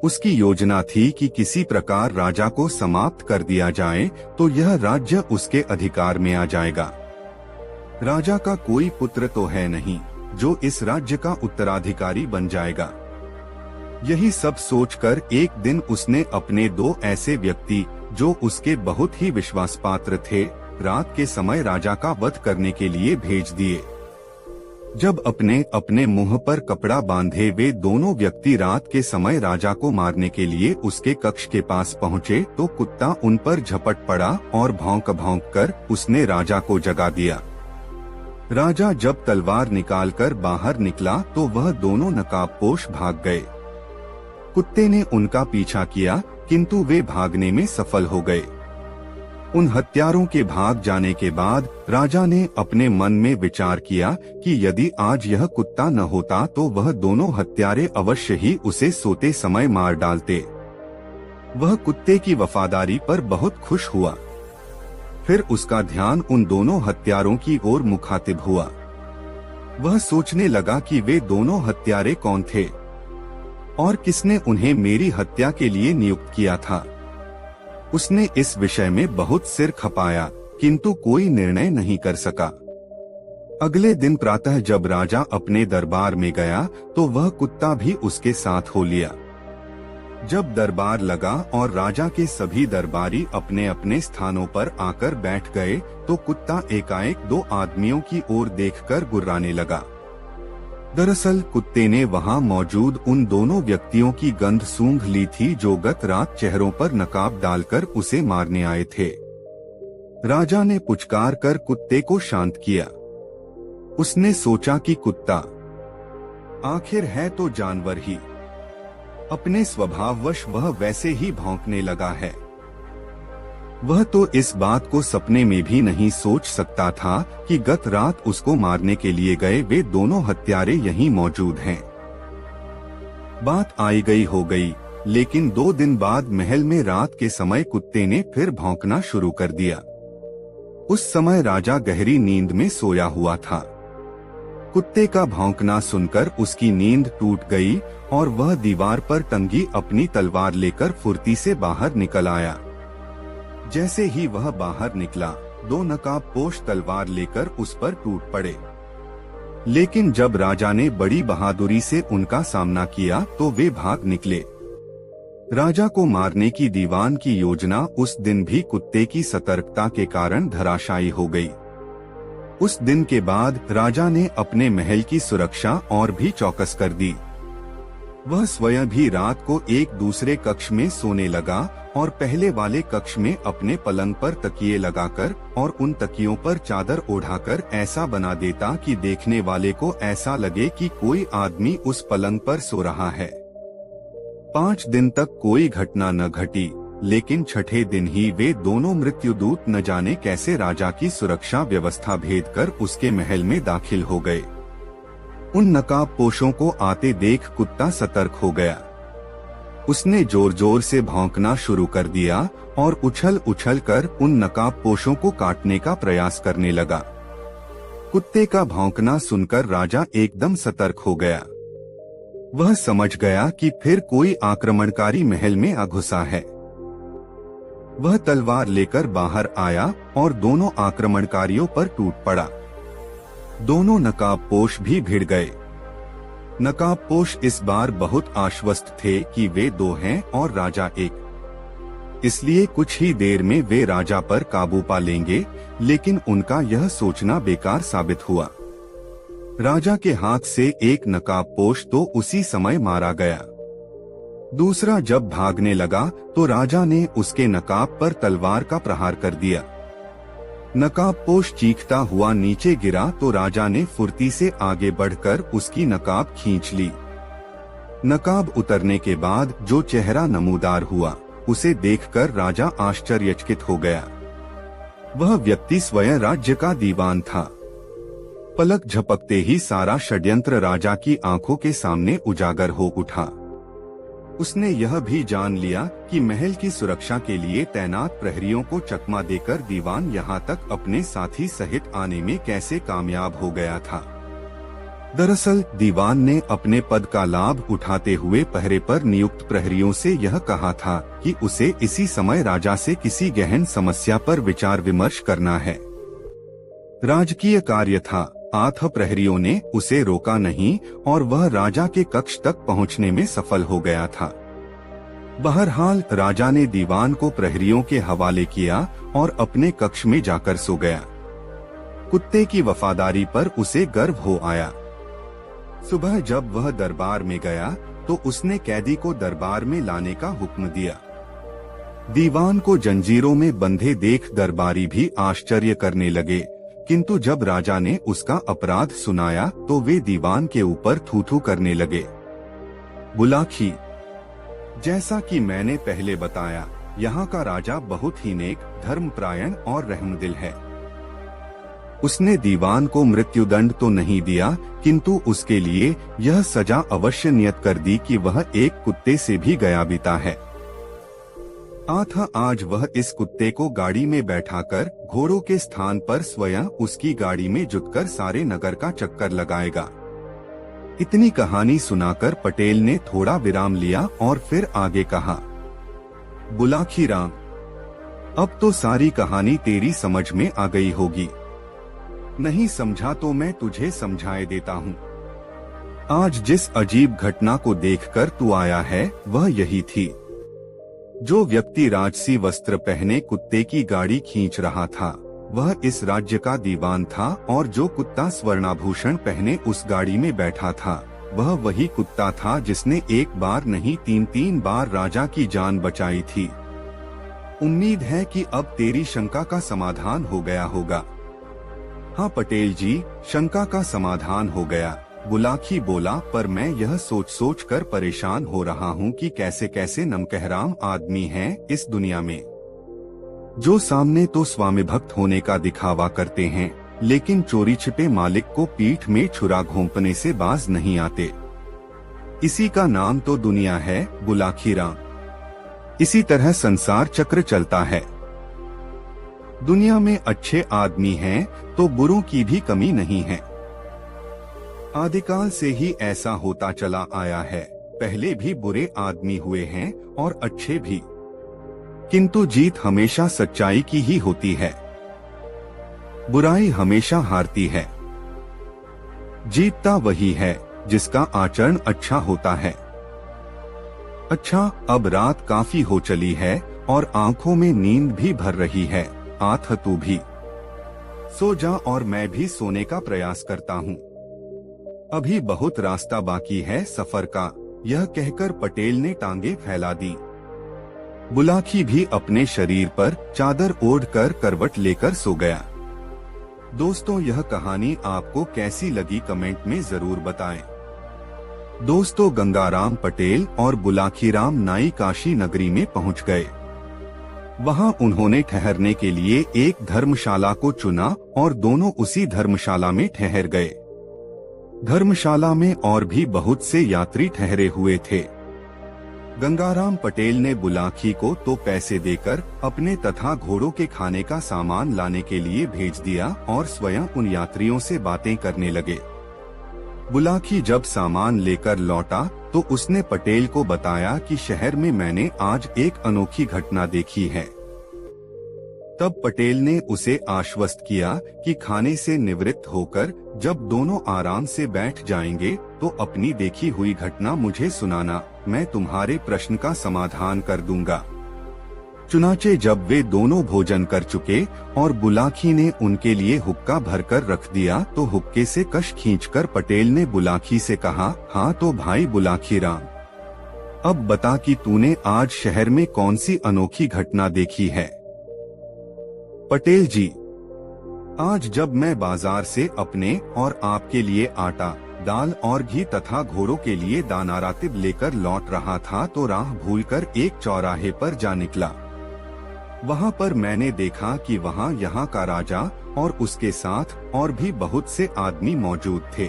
उसकी योजना थी कि किसी प्रकार राजा को समाप्त कर दिया जाए तो यह राज्य उसके अधिकार में आ जाएगा। राजा का कोई पुत्र तो है नहीं जो इस राज्य का उत्तराधिकारी बन जाएगा। यही सब सोचकर एक दिन उसने अपने 2 ऐसे व्यक्ति जो उसके बहुत ही विश्वास पात्र थे, रात के समय राजा का वध करने के लिए भेज दिए। जब अपने अपने मुंह पर कपड़ा बांधे वे दोनों व्यक्ति रात के समय राजा को मारने के लिए उसके कक्ष के पास पहुँचे तो कुत्ता उन पर झपट पड़ा और भौंक भौंक कर उसने राजा को जगा दिया। राजा जब तलवार निकालकर बाहर निकला तो वह दोनों नकाबपोश भाग गए। कुत्ते ने उनका पीछा किया किंतु वे भागने में सफल हो गए। उन हत्यारों के भाग जाने के बाद राजा ने अपने मन में विचार किया कि यदि आज यह कुत्ता न होता तो वह दोनों हत्यारे अवश्य ही उसे सोते समय मार डालते। वह कुत्ते की वफादारी पर बहुत खुश हुआ। फिर उसका ध्यान उन दोनों हत्यारों की ओर मुखातिब हुआ। वह सोचने लगा कि वे दोनों हत्यारे कौन थे और किसने उन्हें मेरी हत्या के लिए नियुक्त किया था। उसने इस विषय में बहुत सिर खपाया किंतु कोई निर्णय नहीं कर सका। अगले दिन प्रातः जब राजा अपने दरबार में गया तो वह कुत्ता भी उसके साथ हो लिया। जब दरबार लगा और राजा के सभी दरबारी अपने अपने स्थानों पर आकर बैठ गए तो कुत्ता एकाएक दो आदमियों की ओर देखकर गुर्राने लगा। दरअसल कुत्ते ने वहां मौजूद उन दोनों व्यक्तियों की गंध सूंघ ली थी जो गत रात चेहरों पर नकाब डालकर उसे मारने आए थे। राजा ने पुचकार कर कुत्ते को शांत किया। उसने सोचा कि कुत्ता आखिर है तो जानवर ही, अपने स्वभाववश वह वैसे ही भौंकने लगा है। वह तो इस बात को सपने में भी नहीं सोच सकता था कि गत रात उसको मारने के लिए गए वे दोनों हत्यारे यहीं मौजूद हैं। बात आई गई हो गई, लेकिन 2 दिन बाद महल में रात के समय कुत्ते ने फिर भौंकना शुरू कर दिया। उस समय राजा गहरी नींद में सोया हुआ था। कुत्ते का भौंकना सुनकर उसकी नींद टूट गई और वह दीवार पर टंगी अपनी तलवार लेकर फुर्ती से बाहर निकल आया। जैसे ही वह बाहर निकला 2 नकाबपोश तलवार लेकर उस पर टूट पड़े। लेकिन जब राजा ने बड़ी बहादुरी से उनका सामना किया तो वे भाग निकले। राजा को मारने की दीवान की योजना उस दिन भी कुत्ते की सतर्कता के कारण धराशायी हो गई। उस दिन के बाद राजा ने अपने महल की सुरक्षा और भी चौकस कर दी। वह स्वयं भी रात को एक दूसरे कक्ष में सोने लगा और पहले वाले कक्ष में अपने पलंग पर तकिए लगाकर और उन तकियों पर चादर ओढ़ाकर ऐसा बना देता कि देखने वाले को ऐसा लगे कि कोई आदमी उस पलंग पर सो रहा है। 5 दिन तक कोई घटना न घटी, लेकिन छठे दिन ही वे दोनों मृत्युदूत न जाने कैसे राजा की सुरक्षा व्यवस्था भेद कर उसके महल में दाखिल हो गए। उन नकाबपोशों को आते देख कुत्ता सतर्क हो गया। उसने जोर जोर से भौंकना शुरू कर दिया और उछल उछल कर उन नकाबपोशों को काटने का प्रयास करने लगा। कुत्ते का भौंकना सुनकर राजा एकदम सतर्क हो गया। वह समझ गया कि फिर कोई आक्रमणकारी महल में आ घुसा है। वह तलवार लेकर बाहर आया और दोनों आक्रमणकारियों पर टूट पड़ा। दोनों नकाबपोश भी भिड़ गए। नकाबपोश इस बार बहुत आश्वस्त थे कि वे 2 हैं और राजा एक, इसलिए कुछ ही देर में वे राजा पर काबू पा लेंगे, लेकिन उनका यह सोचना बेकार साबित हुआ। राजा के हाथ से एक नकाबपोश तो उसी समय मारा गया। दूसरा जब भागने लगा तो राजा ने उसके नकाब पर तलवार का प्रहार कर दिया। नकाबपोश चीखता हुआ नीचे गिरा तो राजा ने फुर्ती से आगे बढ़कर उसकी नकाब खींच ली। नकाब उतरने के बाद जो चेहरा नमूदार हुआ उसे देखकर राजा आश्चर्यचकित हो गया। वह व्यक्ति स्वयं राज्य का दीवान था। पलक झपकते ही सारा षड्यंत्र राजा की आंखों के सामने उजागर हो उठा। उसने यह भी जान लिया कि महल की सुरक्षा के लिए तैनात प्रहरियों को चकमा देकर दीवान यहाँ तक अपने साथी सहित आने में कैसे कामयाब हो गया था। दरअसल दीवान ने अपने पद का लाभ उठाते हुए पहरे पर नियुक्त प्रहरियों से यह कहा था कि उसे इसी समय राजा से किसी गहन समस्या पर विचार विमर्श करना है। राजकीय कार्य था। 8 प्रहरियों ने उसे रोका नहीं और वह राजा के कक्ष तक पहुंचने में सफल हो गया था। बहरहाल राजा ने दीवान को प्रहरियों के हवाले किया और अपने कक्ष में जाकर सो गया। कुत्ते की वफादारी पर उसे गर्व हो आया। सुबह जब वह दरबार में गया तो उसने कैदी को दरबार में लाने का हुक्म दिया। दीवान को जंजीरों में बंधे देख दरबारी भी आश्चर्य करने लगे, किंतु जब राजा ने उसका अपराध सुनाया तो वे दीवान के ऊपर थू-थू करने लगे। बुलाखी, जैसा कि मैंने पहले बताया, यहाँ का राजा बहुत ही नेक, धर्मपरायण और रहमदिल है। उसने दीवान को मृत्युदंड तो नहीं दिया, किंतु उसके लिए यह सजा अवश्य नियत कर दी कि वह एक कुत्ते से भी गया बीता है। आज वह इस कुत्ते को गाड़ी में बैठाकर घोड़ों के स्थान पर स्वयं उसकी गाड़ी में जुटकर सारे नगर का चक्कर लगाएगा। इतनी कहानी सुनाकर पटेल ने थोड़ा विराम लिया और फिर आगे कहा, बुलाखी राम, अब तो सारी कहानी तेरी समझ में आ गई होगी। नहीं समझा तो मैं तुझे समझाए देता हूँ। आज जिस अजीब घटना को देखकर तू आया है वह यही थी। जो व्यक्ति राजसी वस्त्र पहने कुत्ते की गाड़ी खींच रहा था वह इस राज्य का दीवान था, और जो कुत्ता स्वर्णाभूषण पहने उस गाड़ी में बैठा था वह वही कुत्ता था जिसने एक बार नहीं 3 बार राजा की जान बचाई थी। उम्मीद है कि अब तेरी शंका का समाधान हो गया होगा। हाँ पटेल जी, शंका का समाधान हो गया, बुलाखी बोला, पर मैं यह सोच कर परेशान हो रहा हूँ कि कैसे कैसे नमकहराम आदमी हैं इस दुनिया में, जो सामने तो स्वामी भक्त होने का दिखावा करते हैं लेकिन चोरी छिपे मालिक को पीठ में छुरा घोंपने से बाज नहीं आते। इसी का नाम तो दुनिया है बुलाखी राम। इसी तरह संसार चक्र चलता है। दुनिया में अच्छे आदमी हैं तो बुरों की भी कमी नहीं है। आदिकाल से ही ऐसा होता चला आया है। पहले भी बुरे आदमी हुए हैं और अच्छे भी, किंतु जीत हमेशा सच्चाई की ही होती है। बुराई हमेशा हारती है। जीतता वही है जिसका आचरण अच्छा होता है। अच्छा, अब रात काफी हो चली है और आंखों में नींद भी भर रही है। आठ तू भी सो जा और मैं भी सोने का प्रयास करता हूँ। अभी बहुत रास्ता बाकी है सफर का। यह कहकर पटेल ने टांगे फैला दी। बुलाखी भी अपने शरीर पर चादर ओढ़कर करवट लेकर सो गया। दोस्तों, यह कहानी आपको कैसी लगी कमेंट में जरूर बताएं। दोस्तों, गंगाराम पटेल और बुलाखीराम नाई काशी नगरी में पहुंच गए। वहां उन्होंने ठहरने के लिए एक धर्मशाला को चुना और दोनों उसी धर्मशाला में ठहर गए। धर्मशाला में और भी बहुत से यात्री ठहरे हुए थे। गंगाराम पटेल ने बुलाखी को तो पैसे देकर अपने तथा घोड़ों के खाने का सामान लाने के लिए भेज दिया और स्वयं उन यात्रियों से बातें करने लगे। बुलाखी जब सामान लेकर लौटा तो उसने पटेल को बताया कि शहर में मैंने आज एक अनोखी घटना देखी है। तब पटेल ने उसे आश्वस्त किया कि खाने से निवृत्त होकर जब दोनों आराम से बैठ जाएंगे तो अपनी देखी हुई घटना मुझे सुनाना, मैं तुम्हारे प्रश्न का समाधान कर दूंगा। चुनाचे जब वे दोनों भोजन कर चुके और बुलाखी ने उनके लिए हुक्का भरकर रख दिया तो हुक्के से कश खींचकर पटेल ने बुलाखी से कहा, हाँ तो भाई बुलाखीराम, अब बता कि तूने आज शहर में कौन सी अनोखी घटना देखी है। पटेल जी, आज जब मैं बाजार से अपने और आपके लिए आटा, दाल और घी तथा घोड़ों के लिए दाना रातिब लेकर लौट रहा था तो राह भूलकर एक चौराहे पर जा निकला। वहां पर मैंने देखा कि वहां यहाँ का राजा और उसके साथ और भी बहुत से आदमी मौजूद थे।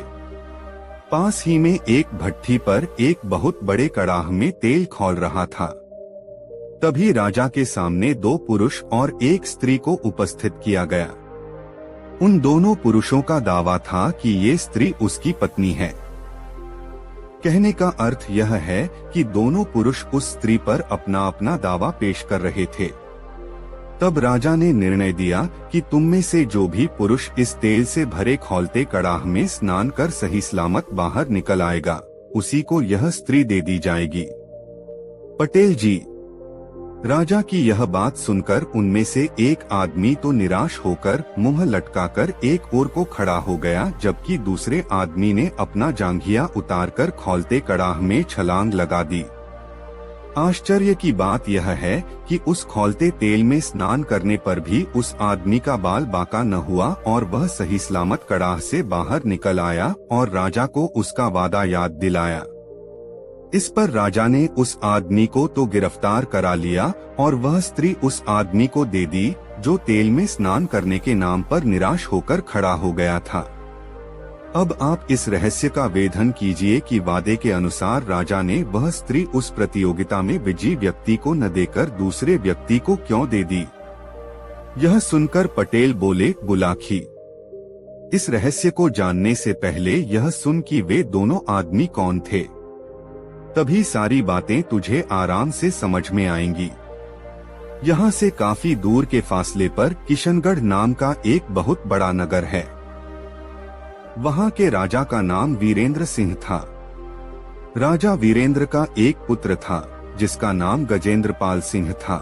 पास ही में एक भट्ठी पर एक बहुत बड़े कड़ाह में तेल खौल रहा था। तभी राजा के सामने दो पुरुष और एक स्त्री को उपस्थित किया गया। उन दोनों पुरुषों का दावा था कि ये स्त्री उसकी पत्नी है। कहने का अर्थ यह है कि दोनों पुरुष उस स्त्री पर अपना अपना दावा पेश कर रहे थे। तब राजा ने निर्णय दिया कि तुम में से जो भी पुरुष इस तेल से भरे खौलते कड़ाह में स्नान कर सही सलामत बाहर निकल आएगा, उसी को यह स्त्री दे दी जाएगी। पटेल जी, राजा की यह बात सुनकर उनमें से एक आदमी तो निराश होकर मुंह लटकाकर एक ओर को खड़ा हो गया, जबकि दूसरे आदमी ने अपना जांघिया उतारकर खौलते कड़ाह में छलांग लगा दी। आश्चर्य की बात यह है कि उस खौलते तेल में स्नान करने पर भी उस आदमी का बाल बांका न हुआ और वह सही सलामत कड़ाह से बाहर निकल आया और राजा को उसका वादा याद दिलाया। इस पर राजा ने उस आदमी को तो गिरफ्तार करा लिया और वह स्त्री उस आदमी को दे दी जो तेल में स्नान करने के नाम पर निराश होकर खड़ा हो गया था। अब आप इस रहस्य का वेधन कीजिए कि वादे के अनुसार राजा ने वह स्त्री उस प्रतियोगिता में विजयी व्यक्ति को न देकर दूसरे व्यक्ति को क्यों दे दी। यह सुनकर पटेल बोले, बुलाखी, इस रहस्य को जानने से पहले यह सुन कि वे दोनों आदमी कौन थे, तभी सारी बातें तुझे आराम से समझ में आएंगी। यहाँ से काफी दूर के फासले पर किशनगढ़ नाम का एक बहुत बड़ा नगर है। वहाँ के राजा का नाम वीरेंद्र सिंह था। राजा वीरेंद्र का एक पुत्र था जिसका नाम गजेंद्रपाल सिंह था।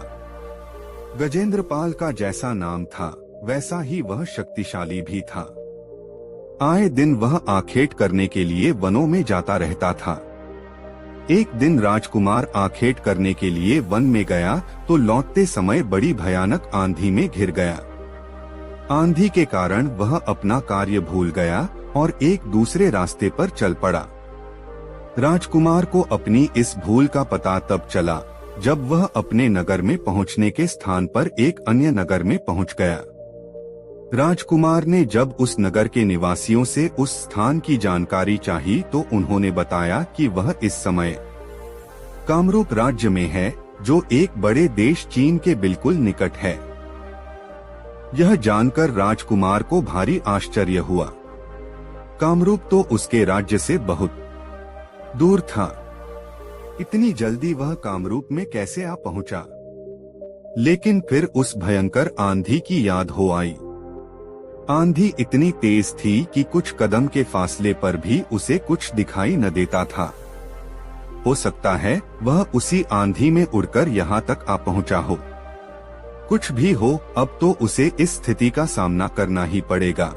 गजेंद्रपाल का जैसा नाम था वैसा ही वह शक्तिशाली भी था। आए दिन वह आखेट करने के लिए वनों में जाता रहता था। एक दिन राजकुमार आखेट करने के लिए वन में गया तो लौटते समय बड़ी भयानक आंधी में घिर गया। आंधी के कारण वह अपना कार्य भूल गया और एक दूसरे रास्ते पर चल पड़ा। राजकुमार को अपनी इस भूल का पता तब चला जब वह अपने नगर में पहुंचने के स्थान पर एक अन्य नगर में पहुंच गया। राजकुमार ने जब उस नगर के निवासियों से उस स्थान की जानकारी चाही तो उन्होंने बताया कि वह इस समय कामरूप राज्य में है, जो एक बड़े देश चीन के बिल्कुल निकट है। यह जानकर राजकुमार को भारी आश्चर्य हुआ। कामरूप तो उसके राज्य से बहुत दूर था। इतनी जल्दी वह कामरूप में कैसे आ पहुंचा? लेकिन फिर उस भयंकर आंधी की याद हो आई। आंधी इतनी तेज थी कि कुछ कदम के फासले पर भी उसे कुछ दिखाई न देता था। हो सकता है वह उसी आंधी में उड़कर यहाँ तक आ पहुँचा हो। कुछ भी हो, अब तो उसे इस स्थिति का सामना करना ही पड़ेगा।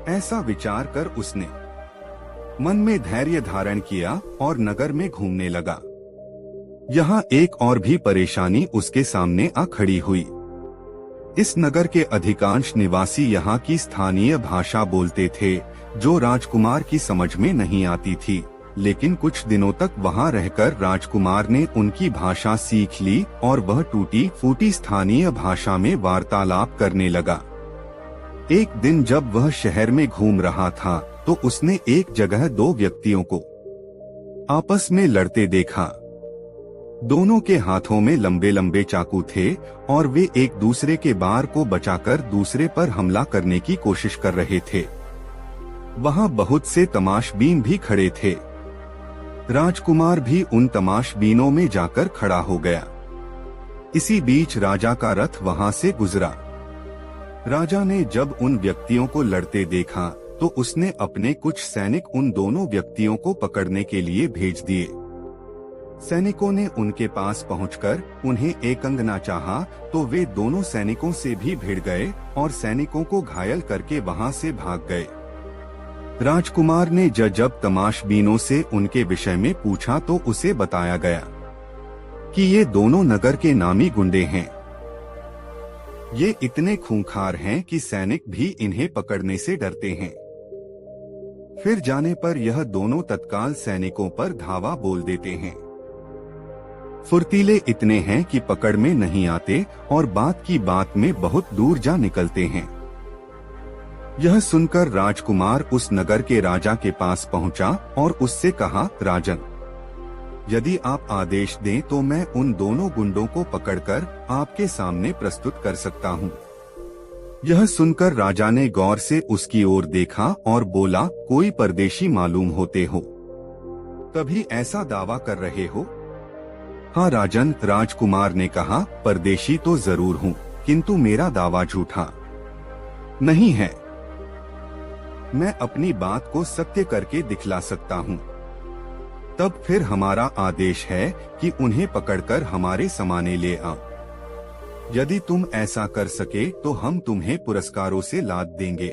ऐसा विचार कर उसने मन में धैर्य धारण किया और नगर में घूमने लगा। यहाँ एक और भी परेशानी उसके सामने आ खड़ी हुई। इस नगर के अधिकांश निवासी यहाँ की स्थानीय भाषा बोलते थे, जो राजकुमार की समझ में नहीं आती थी, लेकिन कुछ दिनों तक वहाँ रहकर राजकुमार ने उनकी भाषा सीख ली और वह टूटी फूटी स्थानीय भाषा में वार्तालाप करने लगा। एक दिन जब वह शहर में घूम रहा था तो उसने एक जगह दो व्यक्तियों को आपस में लड़ते देखा। दोनों के हाथों में लंबे लंबे चाकू थे और वे एक दूसरे के बार को बचाकर दूसरे पर हमला करने की कोशिश कर रहे थे। वहां बहुत से तमाशबीन भी खड़े थे। राजकुमार भी उन तमाशबीनों में जाकर खड़ा हो गया। इसी बीच राजा का रथ वहां से गुजरा। राजा ने जब उन व्यक्तियों को लड़ते देखा तो उसने अपने कुछ सैनिक उन दोनों व्यक्तियों को पकड़ने के लिए भेज दिए। सैनिकों ने उनके पास पहुंचकर उन्हें एकंगना चाहा तो वे दोनों सैनिकों से भी भिड़ गए और सैनिकों को घायल करके वहां से भाग गए। राजकुमार ने जब तमाशबीनों से उनके विषय में पूछा तो उसे बताया गया कि ये दोनों नगर के नामी गुंडे हैं। ये इतने खूंखार हैं कि सैनिक भी इन्हें पकड़ने से डरते हैं। फिर जाने पर यह दोनों तत्काल सैनिकों पर धावा बोल देते हैं। फुर्तीले इतने हैं कि पकड़ में नहीं आते और बात की बात में बहुत दूर जा निकलते हैं। यह सुनकर राजकुमार उस नगर के राजा के पास पहुंचा और उससे कहा, राजन, यदि आप आदेश दें तो मैं उन दोनों गुंडों को पकड़कर आपके सामने प्रस्तुत कर सकता हूं। यह सुनकर राजा ने गौर से उसकी ओर देखा और बोला, कोई परदेशी मालूम होते हो, तभी ऐसा दावा कर रहे हो? हाँ राजन, राजकुमार ने कहा, परदेशी तो जरूर हूँ, किंतु मेरा दावा झूठा नहीं है। मैं अपनी बात को सत्य करके दिखला सकता हूँ। तब फिर हमारा आदेश है कि उन्हें पकड़कर हमारे समाने ले आ। यदि तुम ऐसा कर सके तो हम तुम्हें पुरस्कारों से लाद देंगे।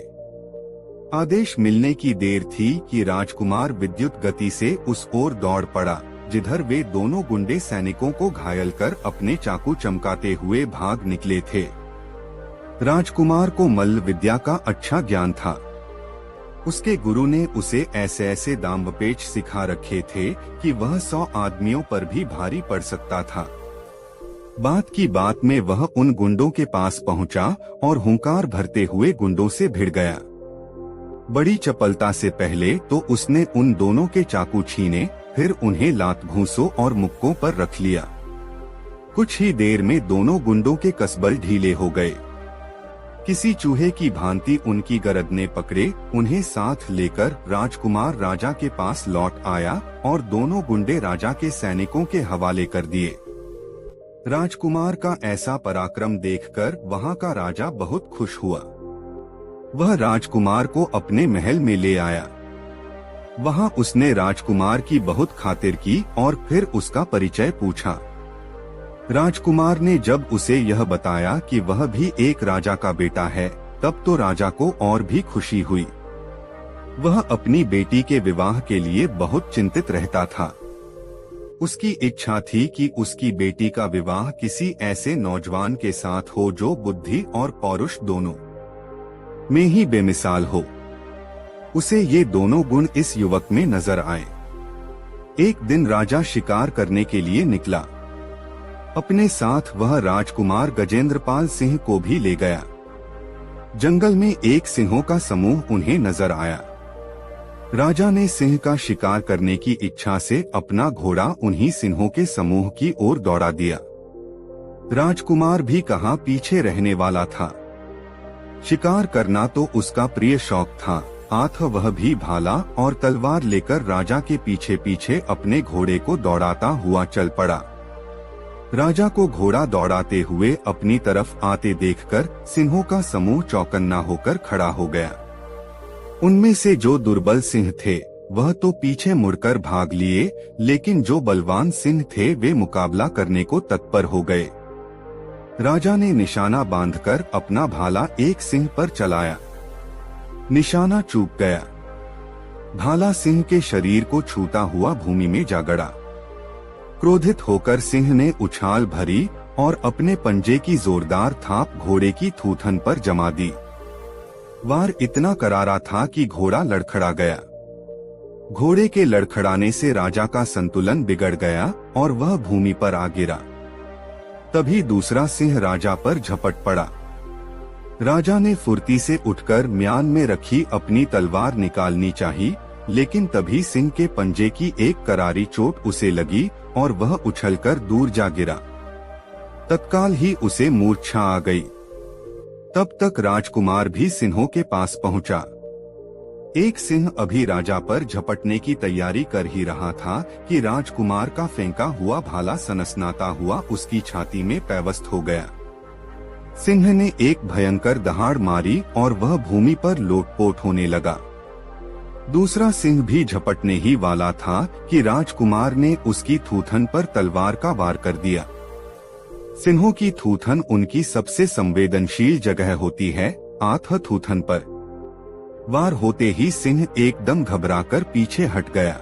आदेश मिलने की देर थी कि राजकुमार विद्युत गति से उस ओर दौड़ पड़ा जिधर वे दोनों गुंडे सैनिकों को घायल कर अपने चाकू चमकाते हुए भाग निकले थे। राजकुमार को मल्ल विद्या का अच्छा ज्ञान था। उसके गुरु ने उसे ऐसे ऐसे दांवपेच सिखा रखे थे कि वह 100 आदमियों पर भी भारी पड़ सकता था। बात की बात में वह उन गुंडों के पास पहुंचा और हुंकार भरते हुए गुंडों से भिड़ गया। बड़ी चपलता से पहले तो उसने उन दोनों के चाकू छीने, फिर उन्हें लात घूंसों और मुक्कों पर रख लिया। कुछ ही देर में दोनों गुंडों के कसबल ढीले हो गए। किसी चूहे की भांति उनकी गरदनें पकड़े उन्हें साथ लेकर राजकुमार राजा के पास लौट आया और दोनों गुंडे राजा के सैनिकों के हवाले कर दिए। राजकुमार का ऐसा पराक्रम देखकर वहां का राजा बहुत खुश हुआ। वह राजकुमार को अपने महल में ले आया। वहां उसने राजकुमार की बहुत खातिर की और फिर उसका परिचय पूछा। राजकुमार ने जब उसे यह बताया कि वह भी एक राजा का बेटा है, तब तो राजा को और भी खुशी हुई। वह अपनी बेटी के विवाह के लिए बहुत चिंतित रहता था। उसकी इच्छा थी कि उसकी बेटी का विवाह किसी ऐसे नौजवान के साथ हो जो बुद्धि और पौरुष दोनों में ही बेमिसाल हो। उसे ये दोनों गुण इस युवक में नजर आए। एक दिन राजा शिकार करने के लिए निकला। अपने साथ वह राजकुमार गजेंद्रपाल सिंह को भी ले गया। जंगल में एक सिंहों का समूह उन्हें नजर आया। राजा ने सिंह का शिकार करने की इच्छा से अपना घोड़ा उन्हीं सिंहों के समूह की ओर दौड़ा दिया। राजकुमार भी कहाँ पीछे रहने वाला था। शिकार करना तो उसका प्रिय शौक था, आथ वह भी भाला और तलवार लेकर राजा के पीछे पीछे अपने घोड़े को दौड़ाता हुआ चल पड़ा। राजा को घोड़ा दौड़ाते हुए अपनी तरफ आते देखकर सिंहों का समूह चौकन्ना होकर खड़ा हो गया। उनमें से जो दुर्बल सिंह थे वह तो पीछे मुड़कर भाग लिए, लेकिन जो बलवान सिंह थे वे मुकाबला करने को तत्पर हो गए। राजा ने निशाना बांधकर अपना भाला एक सिंह पर चलाया। निशाना चूक गया। भाला सिंह के शरीर को छूता हुआ भूमि में जा गड़ा। क्रोधित होकर सिंह ने उछाल भरी और अपने पंजे की जोरदार थाप घोड़े की थूथन पर जमा दी। वार इतना करारा था कि घोड़ा लड़खड़ा गया। घोड़े के लड़खड़ाने से राजा का संतुलन बिगड़ गया और वह भूमि पर आ गिरा। तभी दूसरा सिंह राजा पर झपट पड़ा। राजा ने फुर्ती से उठकर म्यान में रखी अपनी तलवार निकालनी चाहिए, लेकिन तभी सिंह के पंजे की एक करारी चोट उसे लगी और वह उछलकर दूर जा गिरा। तत्काल ही उसे मूर्छा आ गई। तब तक राजकुमार भी सिंहों के पास पहुंचा। एक सिंह अभी राजा पर झपटने की तैयारी कर ही रहा था कि राजकुमार का फेंका हुआ भाला सनसनाता हुआ उसकी छाती में पैवस्त हो गया। सिंह ने एक भयंकर दहाड़ मारी और वह भूमि पर लोटपोट होने लगा। दूसरा सिंह भी झपटने ही वाला था कि राजकुमार ने उसकी थूथन पर तलवार का वार कर दिया। सिंहों की थूथन उनकी सबसे संवेदनशील जगह होती है। आथ थूथन पर वार होते ही सिंह एकदम घबराकर पीछे हट गया।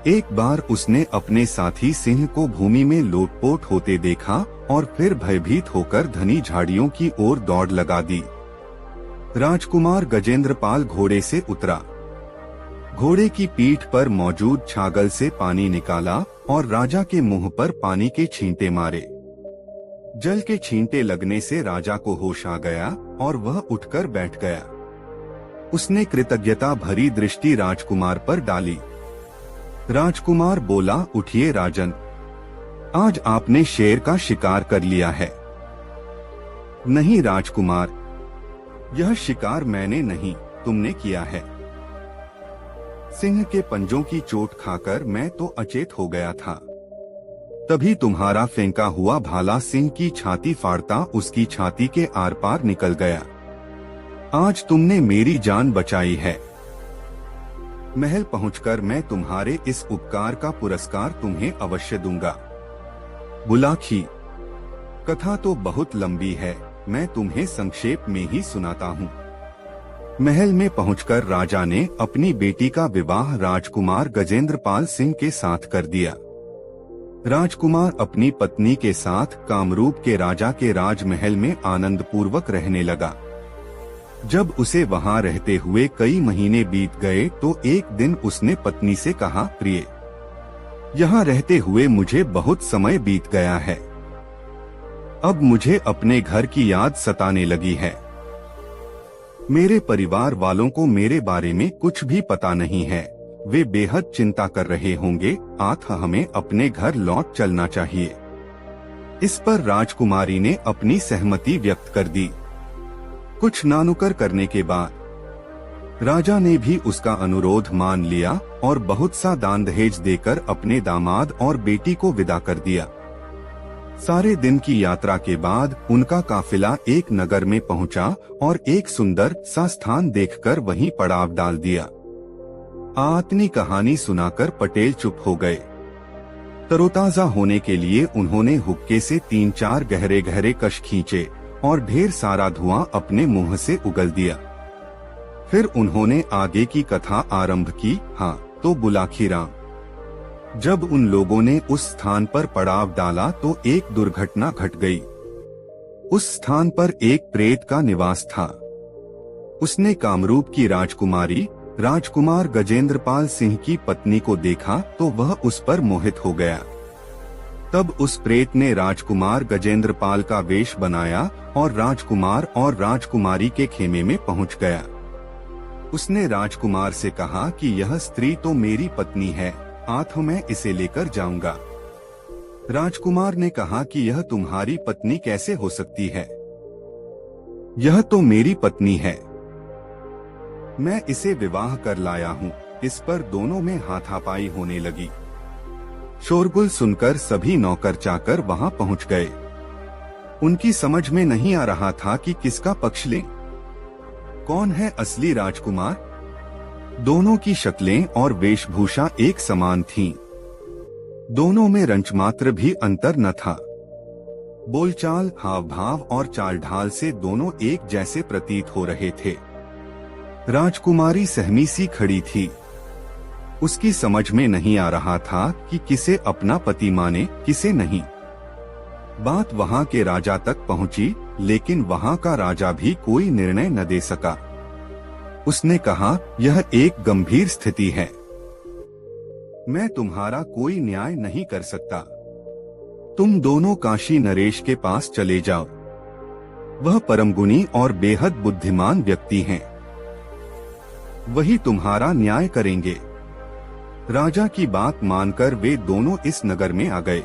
एक बार उसने अपने साथी सिंह को भूमि में लोटपोट होते देखा और फिर भयभीत होकर घनी झाड़ियों की ओर दौड़ लगा दी। राजकुमार गजेंद्रपाल घोड़े से उतरा। घोड़े की पीठ पर मौजूद छागल से पानी निकाला और राजा के मुंह पर पानी के छींटे मारे। जल के छींटे लगने से राजा को होश आ गया और वह उठकर बैठ गया। उसने कृतज्ञता भरी दृष्टि राजकुमार पर डाली। राजकुमार बोला, उठिए राजन, आज आपने शेर का शिकार कर लिया है। नहीं राजकुमार, यह शिकार मैंने नहीं, तुमने किया है। सिंह के पंजों की चोट खाकर मैं तो अचेत हो गया था। तभी तुम्हारा फेंका हुआ भाला सिंह की छाती फाड़ता उसकी छाती के आर पार निकल गया। आज तुमने मेरी जान बचाई है। महल पहुंचकर मैं तुम्हारे इस उपकार का पुरस्कार तुम्हें अवश्य दूंगा। बुलाखी, कथा तो बहुत लंबी है, मैं तुम्हें संक्षेप में ही सुनाता हूँ। महल में पहुंचकर राजा ने अपनी बेटी का विवाह राजकुमार गजेंद्रपाल सिंह के साथ कर दिया। राजकुमार अपनी पत्नी के साथ कामरूप के राजा के राजमहल में आनंद पूर्वक रहने लगा। जब उसे वहां रहते हुए कई महीने बीत गए तो एक दिन उसने पत्नी से कहा, प्रिय, यहाँ रहते हुए मुझे बहुत समय बीत गया है। अब मुझे अपने घर की याद सताने लगी है। मेरे परिवार वालों को मेरे बारे में कुछ भी पता नहीं है। वे बेहद चिंता कर रहे होंगे। अतः हमें अपने घर लौट चलना चाहिए। इस पर राजकुमारी ने अपनी सहमति व्यक्त कर दी। कुछ नानुकर करने के बाद राजा ने भी उसका अनुरोध मान लिया और बहुत सा दान दहेज देकर अपने दामाद और बेटी को विदा कर दिया। सारे दिन की यात्रा के बाद उनका काफिला एक नगर में पहुंचा और एक सुंदर सा स्थान देखकर वहीं पड़ाव डाल दिया। अपनी कहानी सुनाकर पटेल चुप हो गए। तरोताजा होने के लिए उन्होंने हुक्के से 3-4 गहरे गहरे कश खींचे और ढेर सारा धुआं अपने मुंह से उगल दिया। फिर उन्होंने आगे की कथा आरंभ की। हाँ तो बुलाखी राम, जब उन लोगों ने उस स्थान पर पड़ाव डाला तो एक दुर्घटना घट गई। उस स्थान पर एक प्रेत का निवास था। उसने कामरूप की राजकुमारी राजकुमार गजेंद्रपाल सिंह की पत्नी को देखा तो वह उस पर मोहित हो गया। तब उस प्रेत ने राजकुमार गजेंद्रपाल का वेश बनाया और राजकुमार और राजकुमारी के खेमे में पहुंच गया। उसने राजकुमार से कहा कि यह स्त्री तो मेरी पत्नी है, आज मैं इसे लेकर जाऊंगा। राजकुमार ने कहा कि यह तुम्हारी पत्नी कैसे हो सकती है? यह तो मेरी पत्नी है, मैं इसे विवाह कर लाया हूँ। इस पर दोनों में हाथापाई होने लगी। शोरगुल सुनकर सभी नौकर चाकर वहां पहुंच गए। उनकी समझ में नहीं आ रहा था कि किसका पक्ष लें। कौन है असली राजकुमार? दोनों की शक्लें और वेशभूषा एक समान थीं। दोनों में रंचमात्र भी अंतर न था। बोलचाल, हाव भाव और चाल ढाल से दोनों एक जैसे प्रतीत हो रहे थे। राजकुमारी सहमी सी खड़ी थी। उसकी समझ में नहीं आ रहा था कि किसे अपना पति माने, किसे नहीं। बात वहां के राजा तक पहुंची, लेकिन वहां का राजा भी कोई निर्णय न दे सका। उसने कहा, यह एक गंभीर स्थिति है, मैं तुम्हारा कोई न्याय नहीं कर सकता। तुम दोनों काशी नरेश के पास चले जाओ। वह परम गुणी और बेहद बुद्धिमान व्यक्ति हैं। वही तुम्हारा न्याय करेंगे। राजा की बात मानकर वे दोनों इस नगर में आ गए।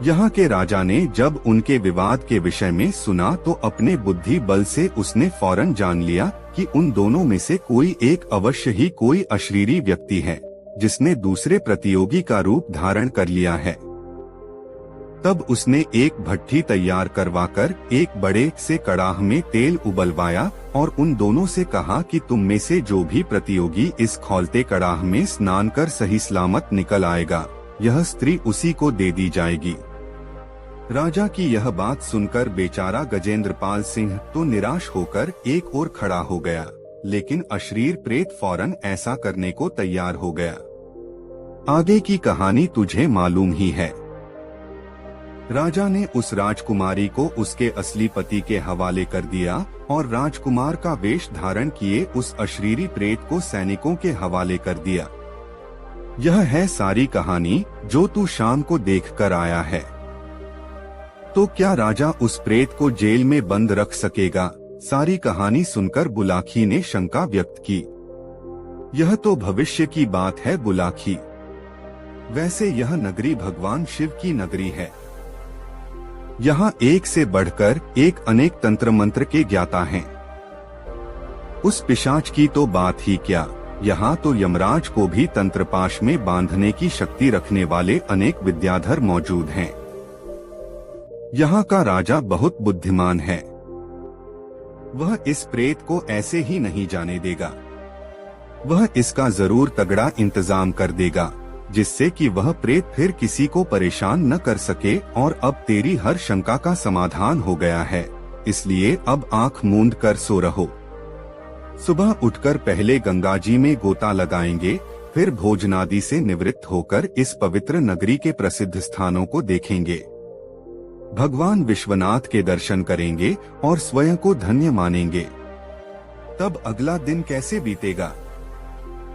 यहाँ के राजा ने जब उनके विवाद के विषय में सुना तो अपने बुद्धि बल से उसने फौरन जान लिया कि उन दोनों में से कोई एक अवश्य ही कोई अशरीरी व्यक्ति है, जिसने दूसरे प्रतियोगी का रूप धारण कर लिया है। तब उसने एक भट्ठी तैयार करवाकर एक बड़े से कड़ाह में तेल उबलवाया और उन दोनों से कहा कि तुम में से जो भी प्रतियोगी इस खौलते कड़ाह में स्नान कर सही सलामत निकल आएगा, यह स्त्री उसी को दे दी जाएगी। राजा की यह बात सुनकर बेचारा गजेंद्रपाल सिंह तो निराश होकर एक ओर खड़ा हो गया, लेकिन अशरीर प्रेत फौरन ऐसा करने को तैयार हो गया। आगे की कहानी तुझे मालूम ही है। राजा ने उस राजकुमारी को उसके असली पति के हवाले कर दिया और राजकुमार का वेश धारण किए उस अशरीरी प्रेत को सैनिकों के हवाले कर दिया। यह है सारी कहानी जो तू शाम को देख कर आया है। तो क्या राजा उस प्रेत को जेल में बंद रख सकेगा? सारी कहानी सुनकर बुलाखी ने शंका व्यक्त की। यह तो भविष्य की बात है बुलाखी। वैसे यह नगरी भगवान शिव की नगरी है। यहाँ एक से बढ़कर एक अनेक तंत्र मंत्र के ज्ञाता हैं। उस पिशाच की तो बात ही क्या, यहाँ तो यमराज को भी तंत्रपाश में बांधने की शक्ति रखने वाले अनेक विद्याधर मौजूद हैं। यहाँ का राजा बहुत बुद्धिमान है। वह इस प्रेत को ऐसे ही नहीं जाने देगा। वह इसका जरूर तगड़ा इंतजाम कर देगा, जिससे कि वह प्रेत फिर किसी को परेशान न कर सके। और अब तेरी हर शंका का समाधान हो गया है, इसलिए अब आंख मूंद कर सो रहो। सुबह उठकर पहले गंगा जी में गोता लगाएंगे, फिर भोजनादि से निवृत्त होकर इस पवित्र नगरी के प्रसिद्ध स्थानों को देखेंगे। भगवान विश्वनाथ के दर्शन करेंगे और स्वयं को धन्य मानेंगे। तब अगला दिन कैसे बीतेगा,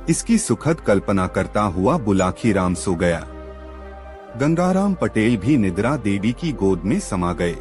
इसकी सुखद कल्पना करता हुआ बुलाखीराम सो गया। गंगाराम पटेल भी निद्रा देवी की गोद में समा गए।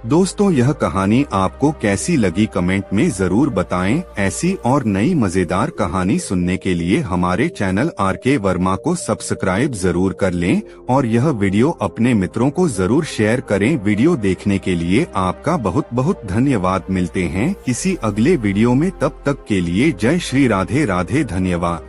दोस्तों, यह कहानी आपको कैसी लगी कमेंट में जरूर बताएं। ऐसी और नई मजेदार कहानी सुनने के लिए हमारे चैनल आरके वर्मा को सब्सक्राइब जरूर कर लें और यह वीडियो अपने मित्रों को जरूर शेयर करें। वीडियो देखने के लिए आपका बहुत बहुत धन्यवाद। मिलते हैं किसी अगले वीडियो में, तब तक के लिए जय श्री राधे राधे, धन्यवाद।